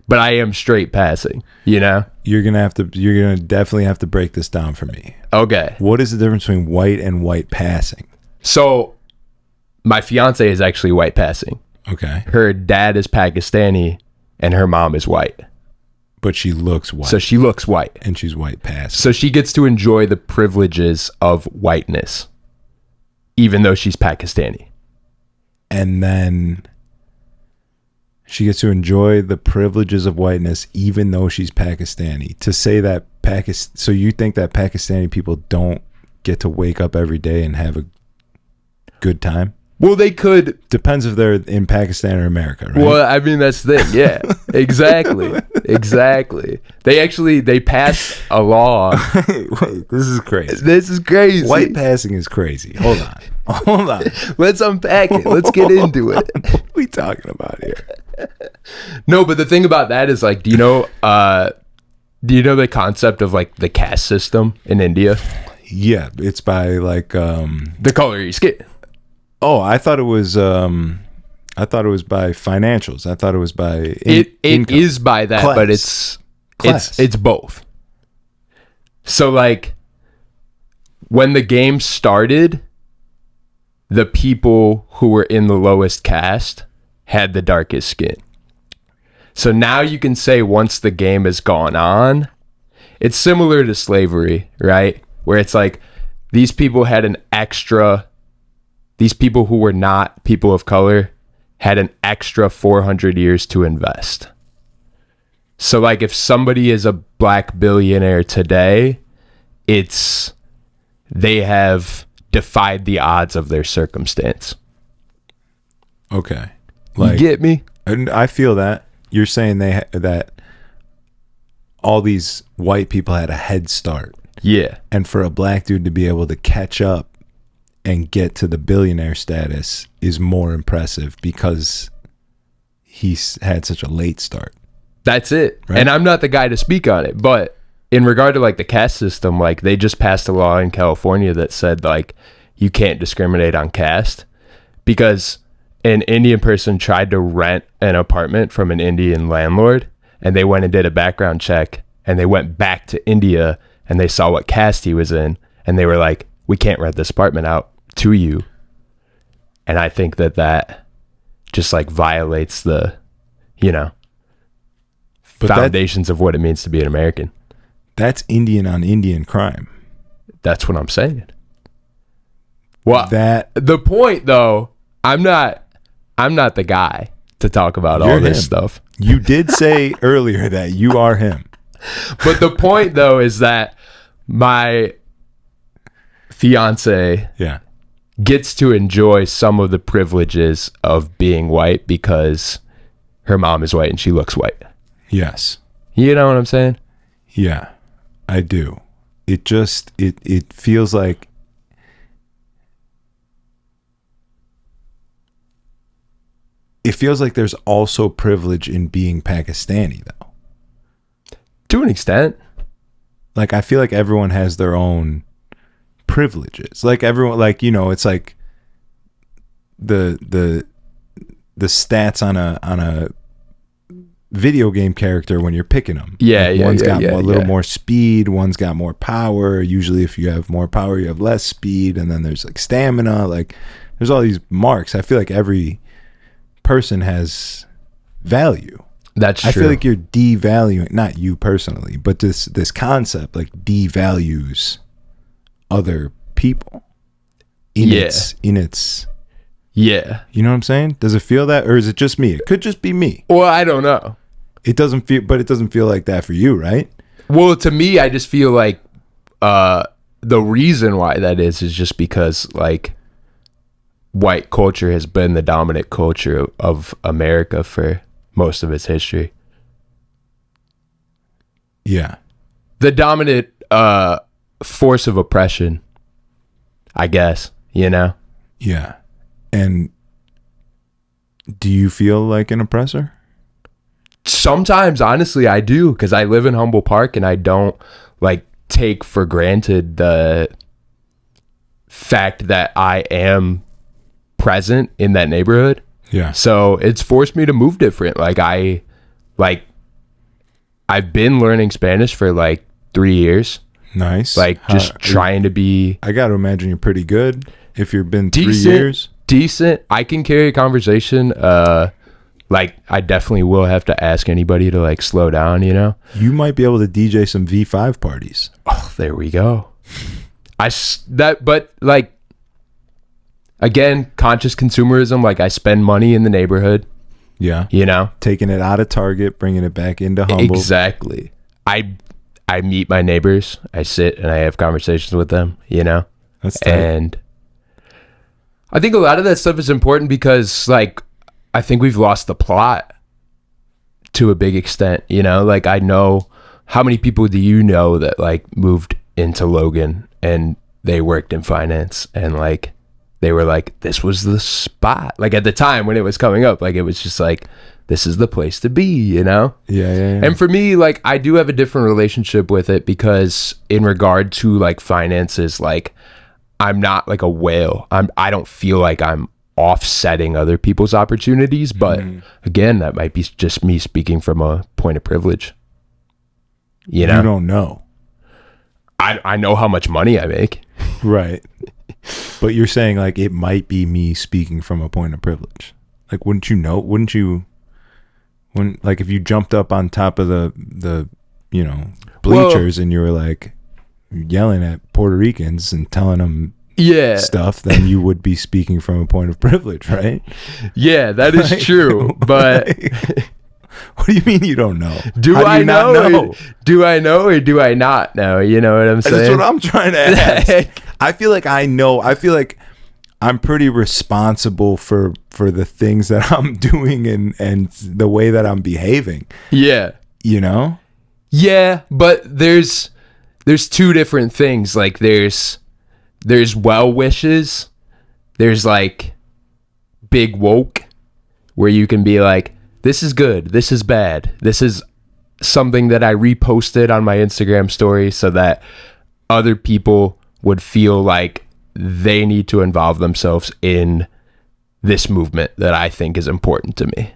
but I am straight passing, you know? You're gonna definitely have to break this down for me. Okay. What is the difference between white and white passing? So, my fiance is actually white passing. Okay. Her dad is Pakistani and her mom is white. But she looks white. So she looks white. And she's white passing. So she gets to enjoy the privileges of whiteness, even though she's Pakistani. And then she gets to enjoy the privileges of whiteness, even though she's Pakistani. To say that so you think that Pakistani people don't get to wake up every day and have a good time? Well, they could. Depends if they're in Pakistan or America, right? Well, I mean, that's the thing. Yeah, exactly. They passed a law. Wait, this is crazy. This is crazy. White passing is crazy. Hold on. Let's unpack it. Let's get into it. What are we talking about here? No, but the thing about that is, like, do you know Do you know the concept of like the caste system in India? Yeah, it's by like The color of your skin. oh, I thought it was by financials. I thought it was by It income. is by that, Class. but it's Class. it's both. So like when the game started, the people who were in the lowest caste had the darkest skin. So now you can say once the game has gone on, it's similar to slavery, right? Where it's like these people who were not people of color had an extra 400 years to invest. So like if somebody is a black billionaire today, they have defied the odds of their circumstance. Okay. You get me? And I feel that you're saying that all these white people had a head start, Yeah. and for a black dude to be able to catch up and get to the billionaire status is more impressive because he's had such a late start. That's it. Right. And I'm not the guy to speak on it, but in regard to like the caste system, like they just passed a law in California that said like you can't discriminate on caste because an Indian person tried to rent an apartment from an Indian landlord and they went and did a background check and they went back to India and they saw what caste he was in and they were like, we can't rent this apartment out to you. And I think that just like violates the, But foundations of what it means to be an American. That's Indian on Indian crime. That's what I'm saying. Well, That the point though, I'm not the guy to talk about all You're this him. stuff. you did say earlier that you are him. But the point though is that my fiance Yeah. gets to enjoy some of the privileges of being white because her mom is white and she looks white. Yes. You know what I'm saying? Yeah, I do. It just it feels like there's also privilege in being Pakistani though. To an extent. Like I feel like everyone has their own privileges. Like everyone, like, it's like the stats on a video game character when you're picking them. Yeah, like yeah, one's got yeah, a little yeah. more speed, one's got more power. Usually if you have more power, you have less speed, and then there's like stamina, like there's all these marks. I feel like every person has value. That's true. I feel like you're devaluing, not you personally, but this concept like devalues other people in Yeah. its yeah. you know what I'm saying? Does it feel that, or is it just me? It could just be me. Well, I don't know. It doesn't feel like that for you, right? Well, to me, I just feel like the reason why that is just because like white culture has been the dominant culture of America for most of its history. Yeah. The dominant force of oppression, I guess, Yeah. And do you feel like an oppressor? Sometimes, honestly, I do, because I live in Humble Park and I don't like take for granted the fact that I am present in that neighborhood. Yeah. So it's forced me to move different. I've been learning Spanish for like 3 years. Nice. Just trying to be I got to imagine you're pretty good if you've been 3 decent. years. Decent. I can carry a conversation. I definitely will have to ask anybody to like slow down, You might be able to DJ some V5 parties. Oh, there we go. But again, conscious consumerism. Like I spend money in the neighborhood, Yeah. Taking it out of Target, bringing it back into Humble. Exactly. I meet my neighbors. I sit and I have conversations with them, That's tight. and I think a lot of that stuff is important because I think we've lost the plot to a big extent, I know how many people do you know that moved into Logan and they worked in finance and they were like, this was the spot. At the time when it was coming up, it was just this is the place to be, you know? Yeah. And for me, like, I do have a different relationship with it because in regard to like finances, like, I'm not like a whale. I don't feel like I'm offsetting other people's opportunities, but again, that might be just me speaking from a point of privilege. You know? You don't know. I know how much money I make. Right. But you're saying like it might be me speaking from a point of privilege. Like, wouldn't you know? Wouldn't you? When, like, if you jumped up on top of the you know, bleachers and you were like yelling at Puerto Ricans and telling them stuff, then you would be speaking from a point of privilege, right? Yeah, that is true. But what do you mean you don't know? Do How I you not know? Do I know or do I not know? You know what I'm saying? That's what I'm trying to ask. I feel like I know. I feel like I'm pretty responsible for the things that I'm doing and the way that I'm behaving. Yeah. You know? Yeah, but there's two different things. Like there's well wishes. There's like big woke where you can be like, this is good, this is bad, this is something that I reposted on my Instagram story so that other people would feel like they need to involve themselves in this movement that I think is important to me.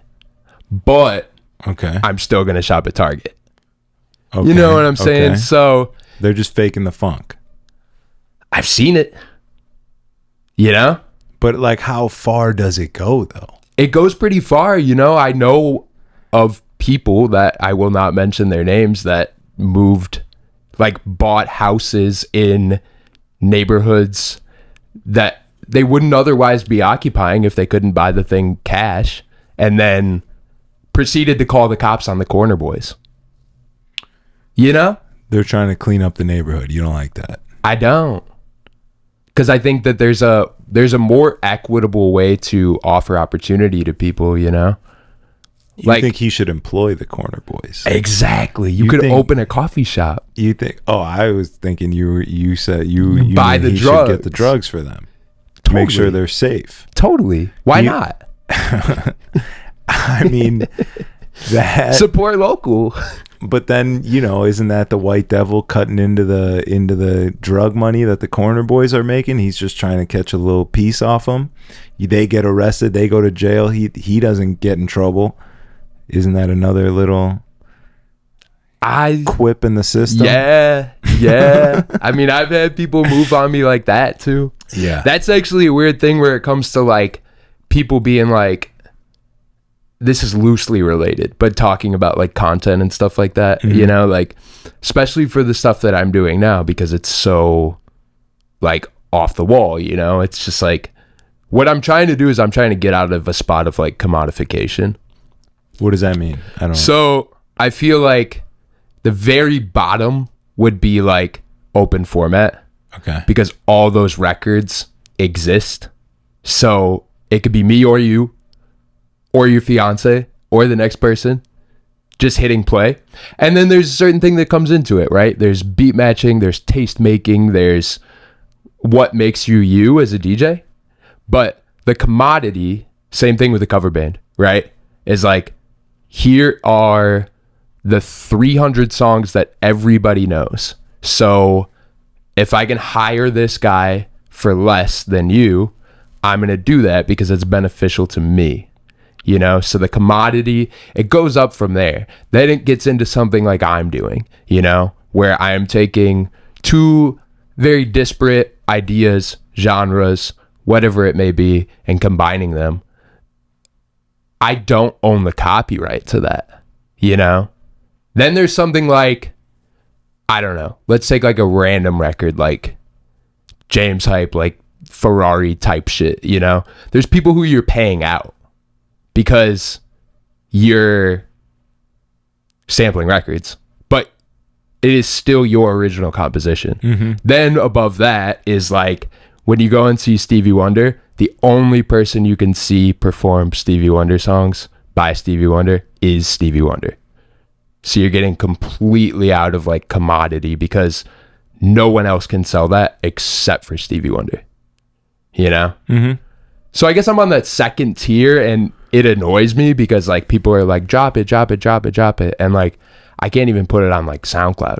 But okay, I'm still going to shop at Target. Okay. You know what I'm saying? Okay. So they're just faking the funk. I've seen it. You know? But like, how far does it go though? It goes pretty far, you know. I know of people that I will not mention their names that moved, like bought houses in neighborhoods that they wouldn't otherwise be occupying if they couldn't buy the thing cash, and then proceeded to call the cops on the corner boys. You know? They're trying to clean up the neighborhood. You don't like that? I don't. Because I think that there's a more equitable way to offer opportunity to people, you know? You think he should employ the corner boys? Exactly. You could open a coffee shop. You think? Oh, I was thinking you said you buy the he drugs. should get the drugs for them. Totally. Make sure they're safe. Totally. Why not? I mean, that support local. But then, you know, isn't that the white devil cutting into the drug money that the corner boys are making? He's just trying to catch a little piece off them. They get arrested, they go to jail. He doesn't get in trouble. Isn't that another little quip in the system? Yeah. I mean, I've had people move on me like that too. Yeah. That's actually a weird thing where it comes to like people being like, this is loosely related, but talking about like content and stuff like that, you know, like especially for the stuff that I'm doing now, because it's so like off the wall, you know, it's just like what I'm trying to do is I'm trying to get out of a spot of like commodification. What does that mean? I don't. So I feel like the very bottom would be like open format. Okay. Because all those records exist. So it could be me or you, or your fiance, or the next person, just hitting play. And then there's a certain thing that comes into it, right? There's beat matching, there's taste making, there's what makes you you as a DJ. But the commodity, same thing with the cover band, right? Is like, here are the 300 songs that everybody knows. So if I can hire this guy for less than you, I'm going to do that because it's beneficial to me. You know, so the commodity, it goes up from there. Then it gets into something like I'm doing, you know, where I am taking two very disparate ideas, genres, whatever it may be, and combining them. I don't own the copyright to that, you know? Then there's something like, I don't know, let's take like a random record like James Hype, like Ferrari type shit, you know? There's people who you're paying out because you're sampling records, but it is still your original composition. Then above that is like when you go and see Stevie Wonder, the only person you can see perform Stevie Wonder songs by Stevie Wonder is Stevie Wonder. So you're getting completely out of like commodity because no one else can sell that except for Stevie Wonder, you know? So I guess I'm on that second tier, and it annoys me because like people are like, drop it. And like, I can't even put it on like SoundCloud.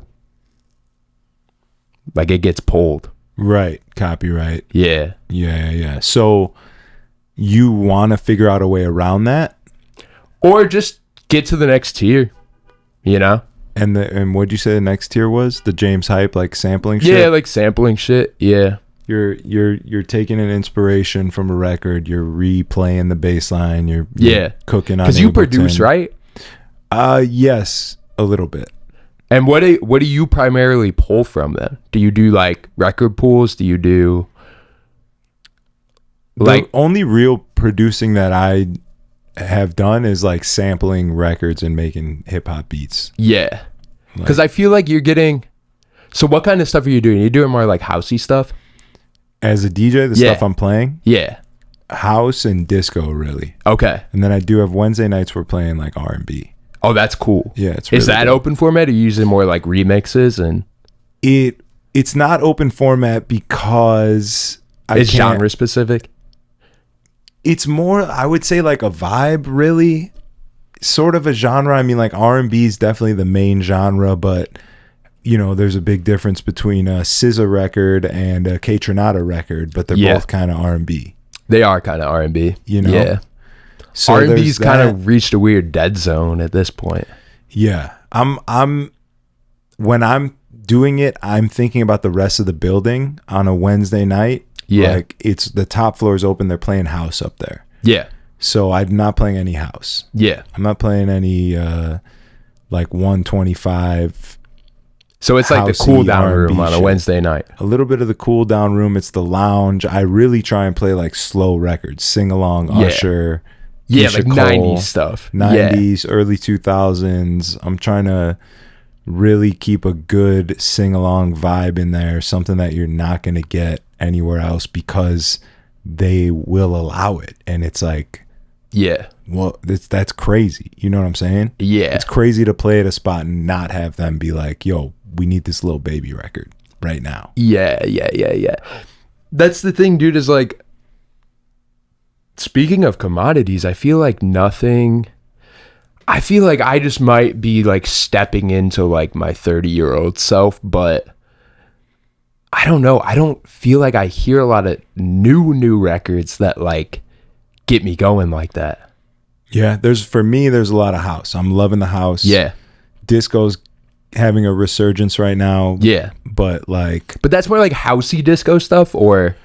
Like it gets pulled. Right. Copyright. Yeah. Yeah. So you want to figure out a way around that? Or just get to the next tier, you know? And what'd you say the next tier was? The James Hype, like sampling shit? Yeah, like sampling shit. Yeah. You're taking an inspiration from a record, you're replaying the bass line, you're cooking on because you produce, right? Yes, a little bit. And what do you primarily pull from then? Do you do like record pools? Do you do like the only real producing that I have done is like sampling records and making hip hop beats? Yeah. Because I feel like you're getting. So what kind of stuff are you doing? You're doing more like housey stuff? As a DJ, the stuff I'm playing? Yeah. House and disco, really. Okay. And then I do have Wednesday nights we're playing like R&B. Oh, that's cool. Yeah, it's really Is that dope. open format? Or are you using more like remixes and it's not open format because it's genre specific? It's more, I would say, like a vibe, really. Sort of a genre. I mean, like R&B is definitely the main genre, but you know, there's a big difference between a SZA record and a K Tronada record, but they're both kind of R&B. They are kind of R&B. You know? Yeah. So R&B's kind of reached a weird dead zone at this point. Yeah. When I'm doing it, I'm thinking about the rest of the building on a Wednesday night. Yeah. Like it's the top floor is open. They're playing house up there. Yeah. So I'm not playing any house. Yeah. I'm not playing any like 125. So it's like the cool down room on a Wednesday night. A little bit of the cool down room. It's the lounge. I really try and play like slow records, sing along, Usher. Yeah, Keisha like Cole, 90s stuff. 90s, early 2000s. I'm trying to really keep a good sing along vibe in there, something that you're not going to get anywhere else because they will allow it. And it's like, well, that's crazy. You know what I'm saying? Yeah. It's crazy to play at a spot and not have them be like, yo, we need this Lil Baby record right now. Yeah. That's the thing, dude, is like, speaking of commodities, I feel like I just might be like stepping into like my 30-year-old self, but I don't know. I don't feel like I hear a lot of new records that like get me going like that. Yeah, for me, there's a lot of house. I'm loving the house. Yeah. Disco's having a resurgence right now. Yeah. But that's more like housey disco stuff, or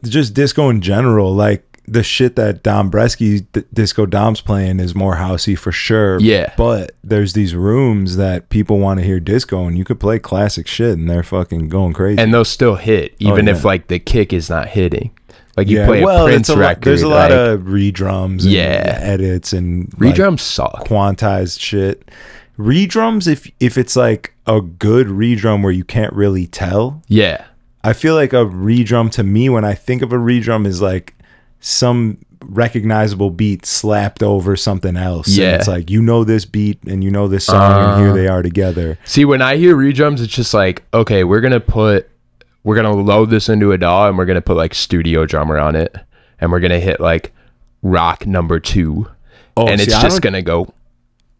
just disco in general. Like the shit that Dom Bresky, Disco Dom's playing is more housey for sure. Yeah. But there's these rooms that people want to hear disco, and you could play classic shit and they're fucking going crazy. And they'll still hit, even if like the kick is not hitting. Like you play a Prince record. There's a lot of re-drums and edits and re-drums suck. Quantized shit. Re-drums, if it's like a good re-drum where you can't really tell. Yeah. I feel like a re-drum, to me, when I think of a re-drum, is like some recognizable beat slapped over something else. Yeah. And it's like, you know this beat and you know this song and here they are together. See, when I hear re-drums, it's just like, okay, we're going to load this into a DAW and we're going to put like studio drummer on it. And we're going to hit like rock number 2. And it's just going to go.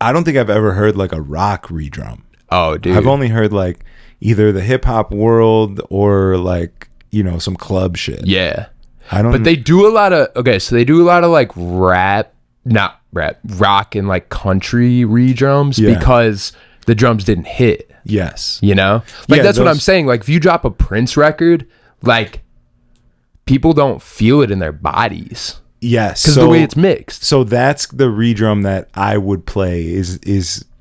I don't think I've ever heard like a rock re-drum. Oh, dude. I've only heard like either the hip hop world or like, you know, some club shit. Yeah. But they do a lot of like rock and like country re-drums because the drums didn't hit. Yes. You know? Like that's what I'm saying. Like if you drop a Prince record, like people don't feel it in their bodies. Yes. Because the way it's mixed. So that's the re-drum that I would play is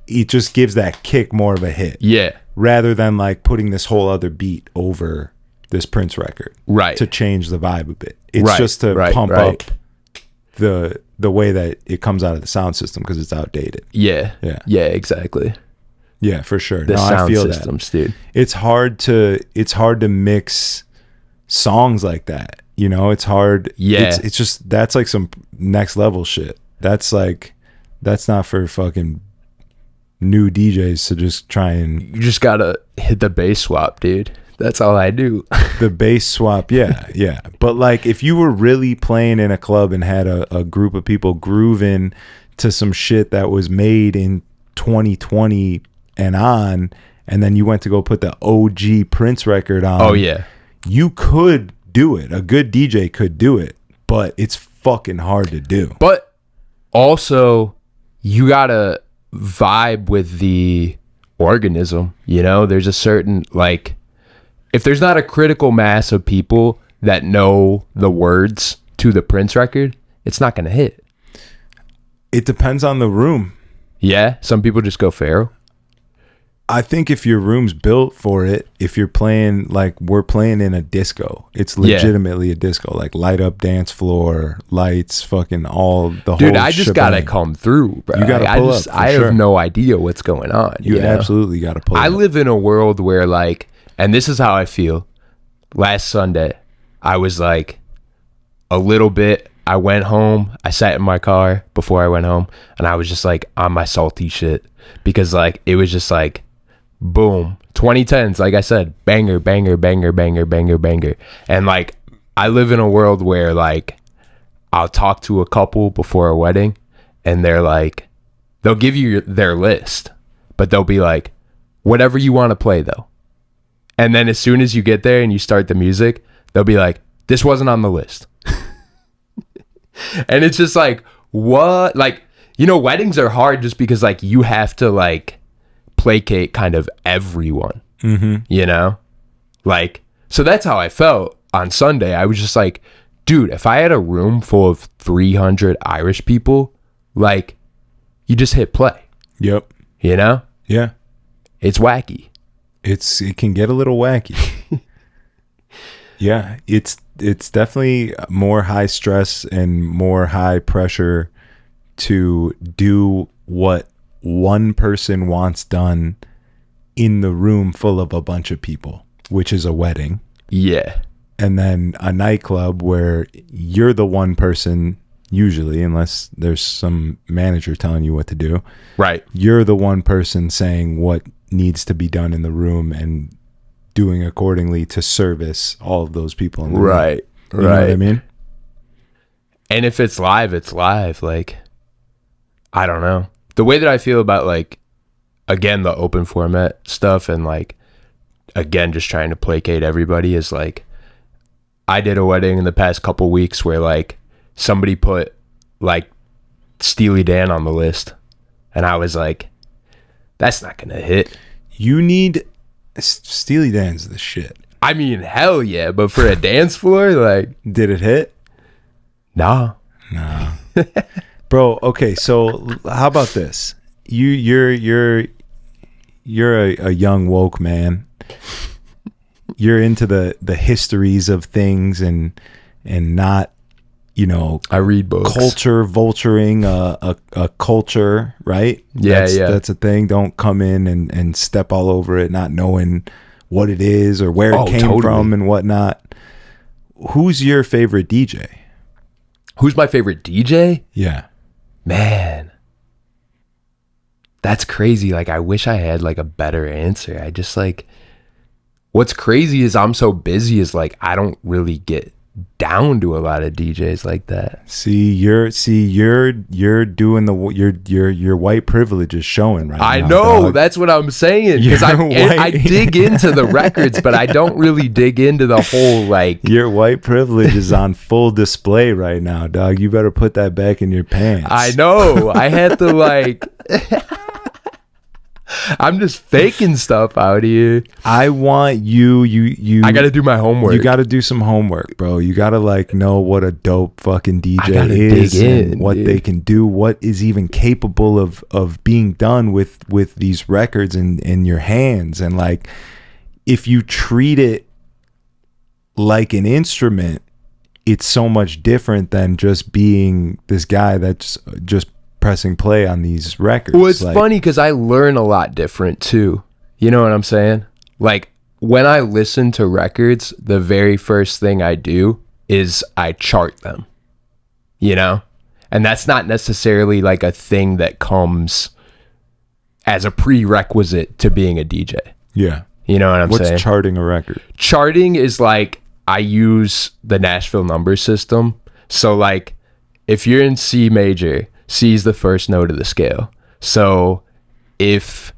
it just gives that kick more of a hit. Yeah. Rather than like putting this whole other beat over this Prince record. Right. To change the vibe a bit. It's just to pump up the way that it comes out of the sound system because it's outdated. Yeah. Yeah, exactly. Yeah, for sure. The sound I feel systems, that. dude. It's hard to mix songs like that. You know, it's hard. Yeah. It's just, that's like some next level shit. That's not for fucking new DJs to just try and. You just gotta hit the bass swap, dude. That's all I do. The bass swap, yeah. But like if you were really playing in a club and had a group of people grooving to some shit that was made in 2020 and on, and then you went to go put the OG Prince record on. Oh yeah. You could do it. A good DJ could do it, but it's fucking hard to do. But also you gotta vibe with the organism, you know? There's a certain, like, if there's not a critical mass of people that know the words to the Prince record, it's not gonna hit. It depends on the room. Yeah, some people just go Pharaoh. I think if your room's built for it, if you're playing like we're playing in a disco, it's legitimately a disco, like light up dance floor, lights, fucking all the whole Dude, I just shebang. gotta come through, bro. You gotta pull up. I have no idea what's going on. You know? absolutely gotta pull up. I live in a world where, like, and this is how I feel. Last Sunday, I was like a little bit. I went home. I sat in my car before I went home, and I was just like on my salty shit because, like, it was just like, boom, 2010s. Like I said, banger, banger, banger, banger, banger, banger. And like, I live in a world where, like, I'll talk to a couple before a wedding, and they're like, they'll give you their list, but they'll be like, whatever you want to play though. And then as soon as you get there and you start the music, they'll be like, this wasn't on the list. And it's just like, what? Like, you know, weddings are hard just because, like, you have to, like, placate kind of everyone, you know? Like, so that's how I felt on Sunday. I was just like, dude, if I had a room full of 300 Irish people, like, you just hit play. Yep. You know? Yeah. It's wacky. It can get a little wacky. Yeah, it's definitely more high stress and more high pressure to do what one person wants done in the room full of a bunch of people, which is a wedding. Yeah. And then a nightclub where you're the one person, usually, unless there's some manager telling you what to do. Right. You're the one person saying what needs to be done in the room and doing accordingly to service all of those people in the room. Right. You know what I mean? And if it's live, it's live. Like, I don't know. The way that I feel about, like, again, the open format stuff and, like, again, just trying to placate everybody is, like, I did a wedding in the past couple weeks where, like, somebody put, like, Steely Dan on the list. And I was like, that's not going to hit. You need... Steely Dan's the shit. I mean, hell yeah, but for a dance floor, like... Did it hit? Nah. Bro, okay, so how about this? You're a young woke man. You're into the histories of things and not, you know, I read books. Culture vulturing a culture, right? Yeah, that's a thing. Don't come in and step all over it, not knowing what it is or where it came from and whatnot. Who's your favorite DJ? Who's my favorite DJ? Yeah. Man. That's crazy. Like, I wish I had, like, a better answer. I just, like, what's crazy is I'm so busy is, like, I don't really get down to a lot of DJs like that. You're doing your white privilege is showing right now. I know, dog. that's what I'm saying, because I dig into the records, but I don't really dig into the whole, like, your white privilege is on full display right now, dog. You better put that back in your pants. I know. I had to, like, I'm just faking stuff out here. I want you I gotta do my homework. You gotta do some homework, bro. You gotta, like, know what a dope fucking DJ is and what they can do, what is even capable of being done with these records in your hands. And, like, if you treat it like an instrument, it's so much different than just being this guy that's just pressing play on these records. Well, it's funny because I learn a lot different too. You know what I'm saying? Like, when I listen to records, the very first thing I do is I chart them, you know? And that's not necessarily like a thing that comes as a prerequisite to being a DJ. Yeah. You know what I'm saying? What's charting a record? Charting is like, I use the Nashville number system. So like, if you're in C major, C is the first note of the scale. So if,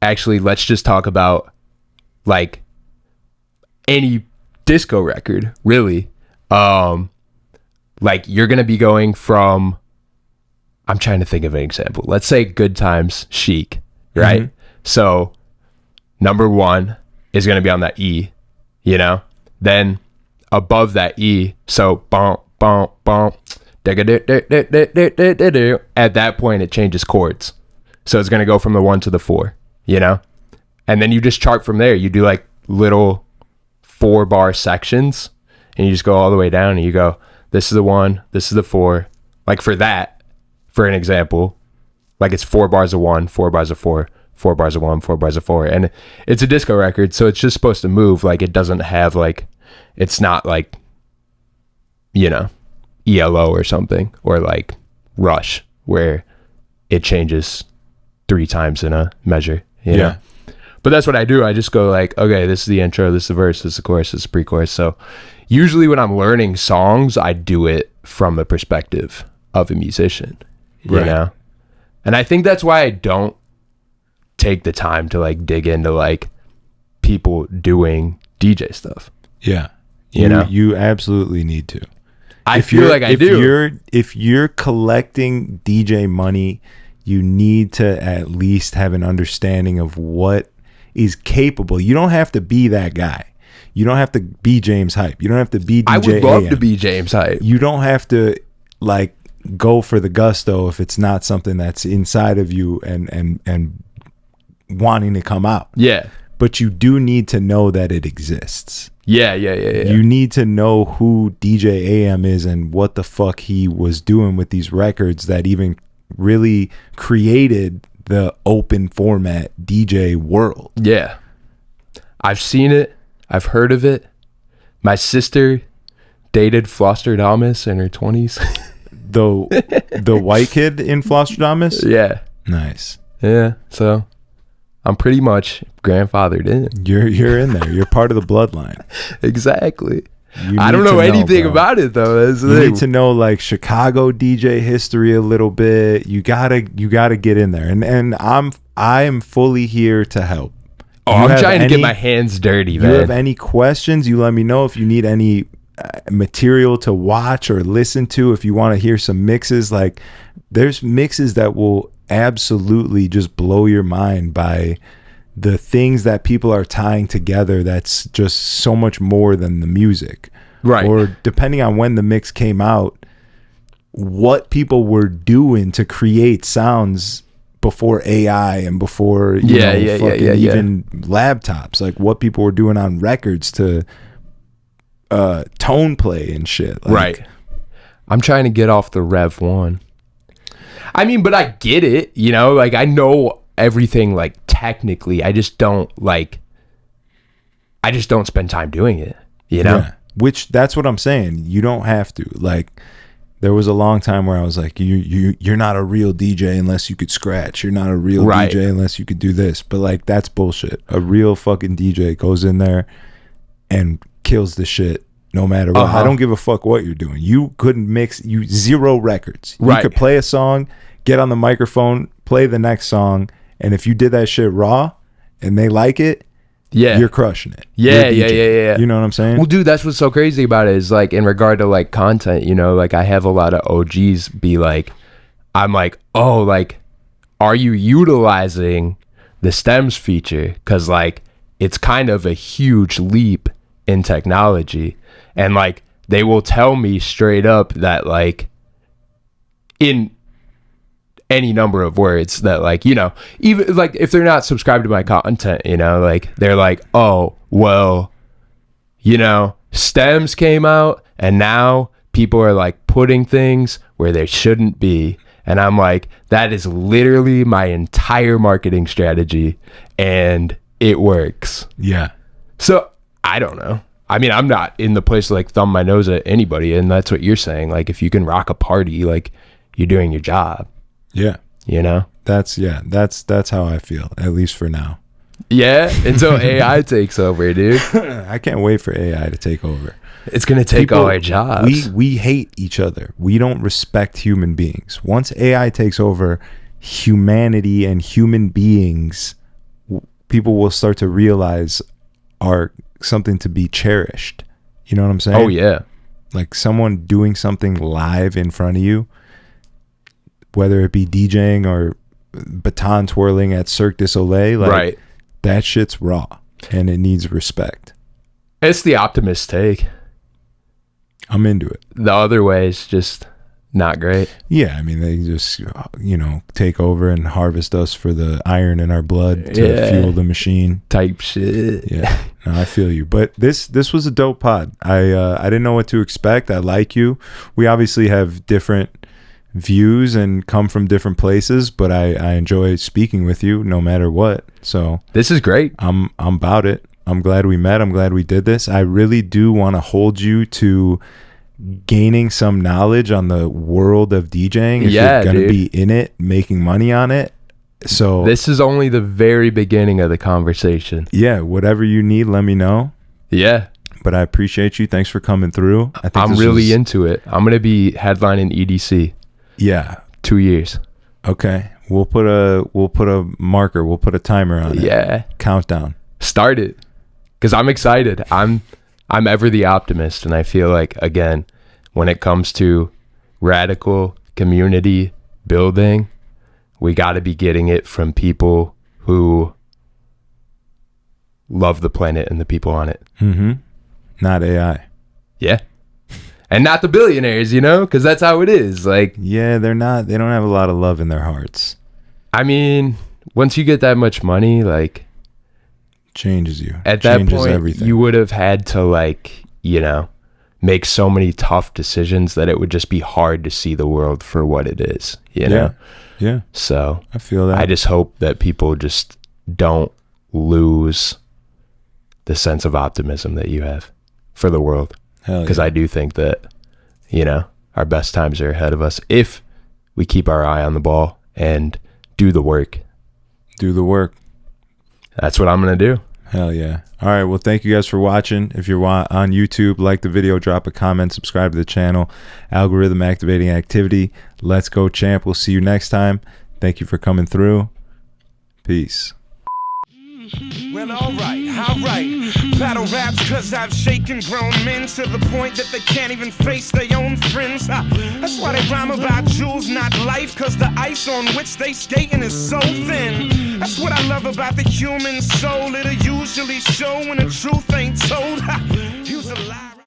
actually, let's just talk about like any disco record, really. Like, you're going to be going from, I'm trying to think of an example. Let's say Good Times, Chic, right? Mm-hmm. So number 1 is going to be on that E, you know? Then above that E, so bump, bump, bump, at that point it changes chords. So it's going to go from the 1 to the 4, you know? And then you just chart from there. You do like little 4-bar sections, and you just go all the way down, and you go, this is the 1, this is the 4. Like for that, for an example, like it's 4 bars of 1, 4 bars of 4, 4 bars of 1, 4 bars of 4. And it's a disco record, so it's just supposed to move. Like, it doesn't have like, it's not like, you know, ELO or something, or like Rush, where it changes 3 times in a measure, you know? But that's what I do. I just go like, okay, this is the intro, this is the verse, this is the chorus, this is the pre-chorus. So usually when I'm learning songs, I do it from the perspective of a musician, you know? And I think that's why I don't take the time to like dig into like people doing DJ stuff. Yeah. You know? You absolutely need to. I feel like I do. If you're collecting DJ money, you need to at least have an understanding of what is capable. You don't have to be that guy. You don't have to be James Hype. You don't have to be DJ I would love AM. to be James Hype. You don't have to like go for the gusto if it's not something that's inside of you and wanting to come out. Yeah. But you do need to know that it exists. Yeah. You need to know who DJ AM is and what the fuck he was doing with these records that even really created the open format DJ world. Yeah. I've seen it. I've heard of it. My sister dated Flostradamus in her 20s. The white kid in Flostradamus? Yeah. Nice. Yeah. So I'm pretty much grandfathered in. You're in there. You're part of the bloodline. Exactly. I don't know anything about it though. You need to know like Chicago DJ history a little bit. You gotta get in there, and I am fully here to help. Oh, I'm trying to get my hands dirty, man. You have any questions? You let me know. If you need any material to watch or listen to, if you want to hear some mixes, like there's mixes that will absolutely just blow your mind by the things that people are tying together. That's just so much more than the music, right? Or depending on when the mix came out, what people were doing to create sounds before AI and before even laptops, like what people were doing on records to tone play and shit, like, right? I'm trying to get off the Rev 1. I mean, but I get it, you know, like I know everything, like technically. I just don't spend time doing it, you know? Yeah. Which, that's what I'm saying. You don't have to. Like, there was a long time where I was like, you're not a real DJ unless you could scratch. You're not a real DJ unless you could do this. But like, that's bullshit. A real fucking DJ goes in there and kills the shit no matter what. I don't give a fuck what you're doing. You couldn't mix 0 records. You could play a song, get on the microphone, play the next song, and if you did that shit raw and they like it, you're crushing it. Yeah. You know what I'm saying? Well, dude, that's what's so crazy about it is like in regard to like content, you know, like I have a lot of OGs be like, I'm like, oh, like, are you utilizing the stems feature? Because like it's kind of a huge leap in technology. And like they will tell me straight up that like in any number of words that like, you know, even like if they're not subscribed to my content, you know, like they're like, oh, well, you know, stems came out and now people are like putting things where they shouldn't be. And I'm like, that is literally my entire marketing strategy and it works. Yeah. So I don't know. I mean, I'm not in the place to like thumb my nose at anybody. And that's what you're saying. Like if you can rock a party, like you're doing your job. Yeah. You know? That's how I feel, at least for now. Yeah, until AI takes over, dude. I can't wait for AI to take over. It's gonna take all our jobs. We hate each other. We don't respect human beings. Once AI takes over humanity and human beings, people will start to realize are something to be cherished. You know what I'm saying? Oh yeah. Like someone doing something live in front of you, whether it be DJing or baton twirling at Cirque du Soleil, like Right. that shit's raw and it needs respect. It's the optimist take. I'm into it. The other way is just not great. Yeah, I mean, they just, take over and harvest us for the iron in our blood to fuel the machine. Type shit. Yeah, no, I feel you. But this was a dope pod. I didn't know what to expect. I like you. We obviously have different views and come from different places, but I enjoy speaking with you no matter what. So This is great. I'm about it. I'm glad we met. I'm glad we did this. I really do want to hold you to gaining some knowledge on the world of DJing if Yeah, you're gonna dude. be in it, making money on it. So This is only the very beginning of the conversation. yeah, whatever you need, let me know. Yeah. But I appreciate you. Thanks for coming through. I think I'm this really was- into it. I'm gonna be headlining EDC Yeah. 2 years. Okay. We'll put a marker. We'll put a timer on it. Yeah. Countdown. Start it. Because I'm excited. I'm ever the optimist, and I feel like, again, when it comes to radical community building, we got to be getting it from people who love the planet and the people on it. Mm-hmm. Not AI. Yeah. And not the billionaires, because that's how it is. Like, Yeah, they're not. They don't have a lot of love in their hearts. I mean, once you get that much money, like, Changes you. at that Changes point, everything. you would have had to, make so many tough decisions that it would just be hard to see the world for what it is, know? Yeah. So I feel that. I just hope that people just don't lose the sense of optimism that you have for the world. Hell Because yeah. I do think that, our best times are ahead of us if we keep our eye on the ball and do the work. Do the work. That's what I'm going to do. Hell yeah. All right. Well, thank you guys for watching. If you're on YouTube, like the video, drop a comment, subscribe to the channel. Algorithm activating activity. Let's go, champ. We'll see you next time. Thank you for coming through. Peace. Well, alright. Battle raps cause I've shaken grown men to the point that they can't even face their own friends. That's why they rhyme about jewels, not life, cause the ice on which they skating is so thin. That's what I love about the human soul. It'll usually show when the truth ain't told. Use a lie.